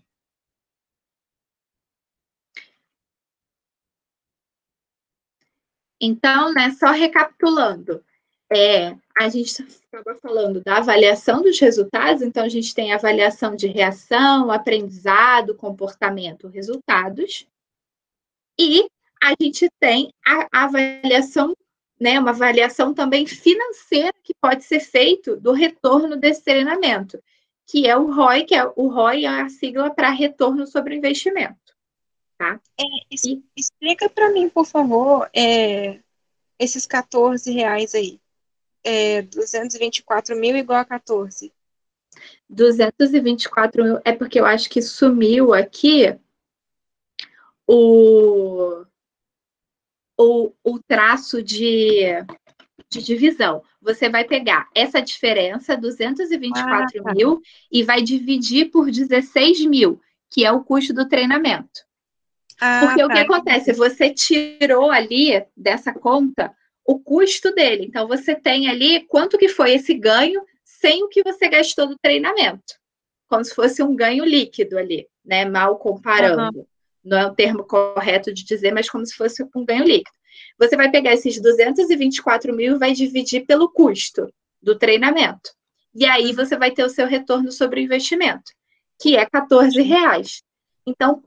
Então, né, só recapitulando, a gente estava falando da avaliação dos resultados, então a gente tem a avaliação de reação, aprendizado, comportamento, resultados, e a gente tem a avaliação, né, uma avaliação também financeira que pode ser feito do retorno desse treinamento, que é o ROI, é a sigla para retorno sobre o investimento. Tá? Explica para mim, por favor, esses R$14 aí? 224 mil igual a 14. 224 mil, é porque eu acho que sumiu aqui o traço de divisão. Você vai pegar essa diferença, 224 mil, e vai dividir por 16 mil, que é o custo do treinamento. Porque o que acontece? Você tirou ali dessa conta o custo dele. Então, você tem ali quanto que foi esse ganho sem o que você gastou do treinamento. Como se fosse um ganho líquido ali, né? Mal comparando. Não é o termo correto de dizer, mas como se fosse um ganho líquido. Você vai pegar esses 224 mil e vai dividir pelo custo do treinamento. E aí você vai ter o seu retorno sobre o investimento, que é R$14. Então,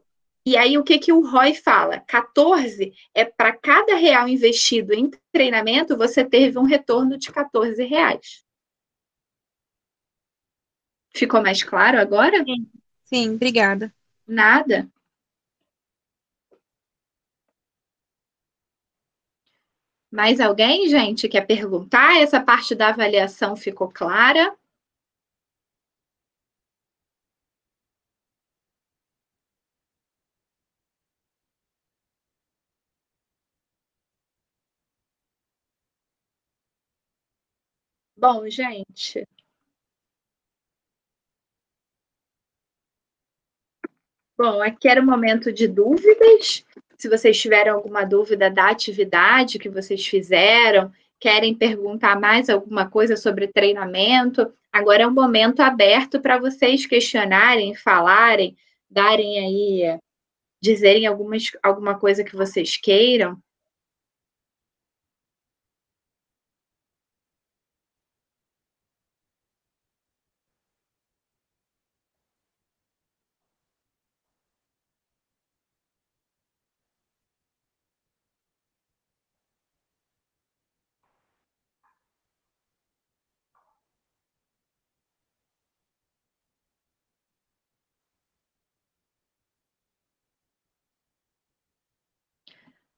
e aí o que o ROI fala? 14 é para cada real investido em treinamento, você teve um retorno de R$14. Ficou mais claro agora? Sim, obrigada. Nada. Mais alguém, gente, quer perguntar? Essa parte da avaliação ficou clara? Bom, gente. Bom, aqui era o momento de dúvidas. Se vocês tiverem alguma dúvida da atividade que vocês fizeram, querem perguntar mais alguma coisa sobre treinamento, agora é um momento aberto para vocês questionarem, falarem, darem aí, dizerem alguma coisa que vocês queiram.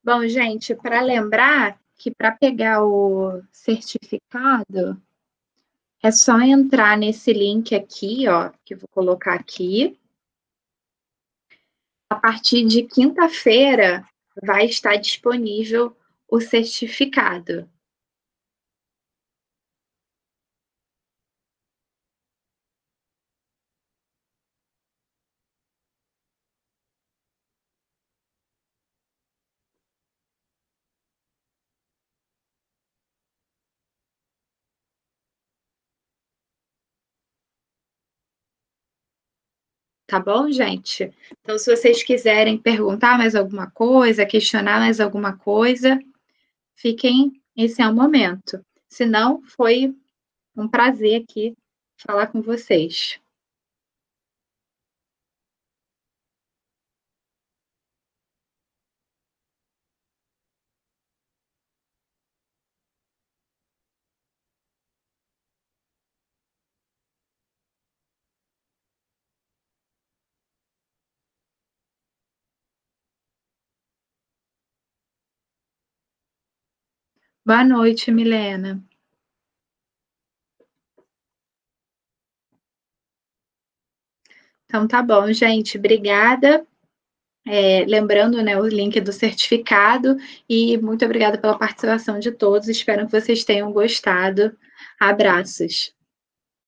Bom, gente, para lembrar que para pegar o certificado, é só entrar nesse link aqui, ó, que eu vou colocar aqui. A partir de quinta-feira vai estar disponível o certificado. Tá bom, gente? Então, se vocês quiserem perguntar mais alguma coisa, questionar mais alguma coisa, esse é o momento. Se não, foi um prazer aqui falar com vocês. Boa noite, Milena. Então, tá bom, gente. Obrigada. Lembrando, né, o link do certificado e muito obrigada pela participação de todos. Espero que vocês tenham gostado. Abraços.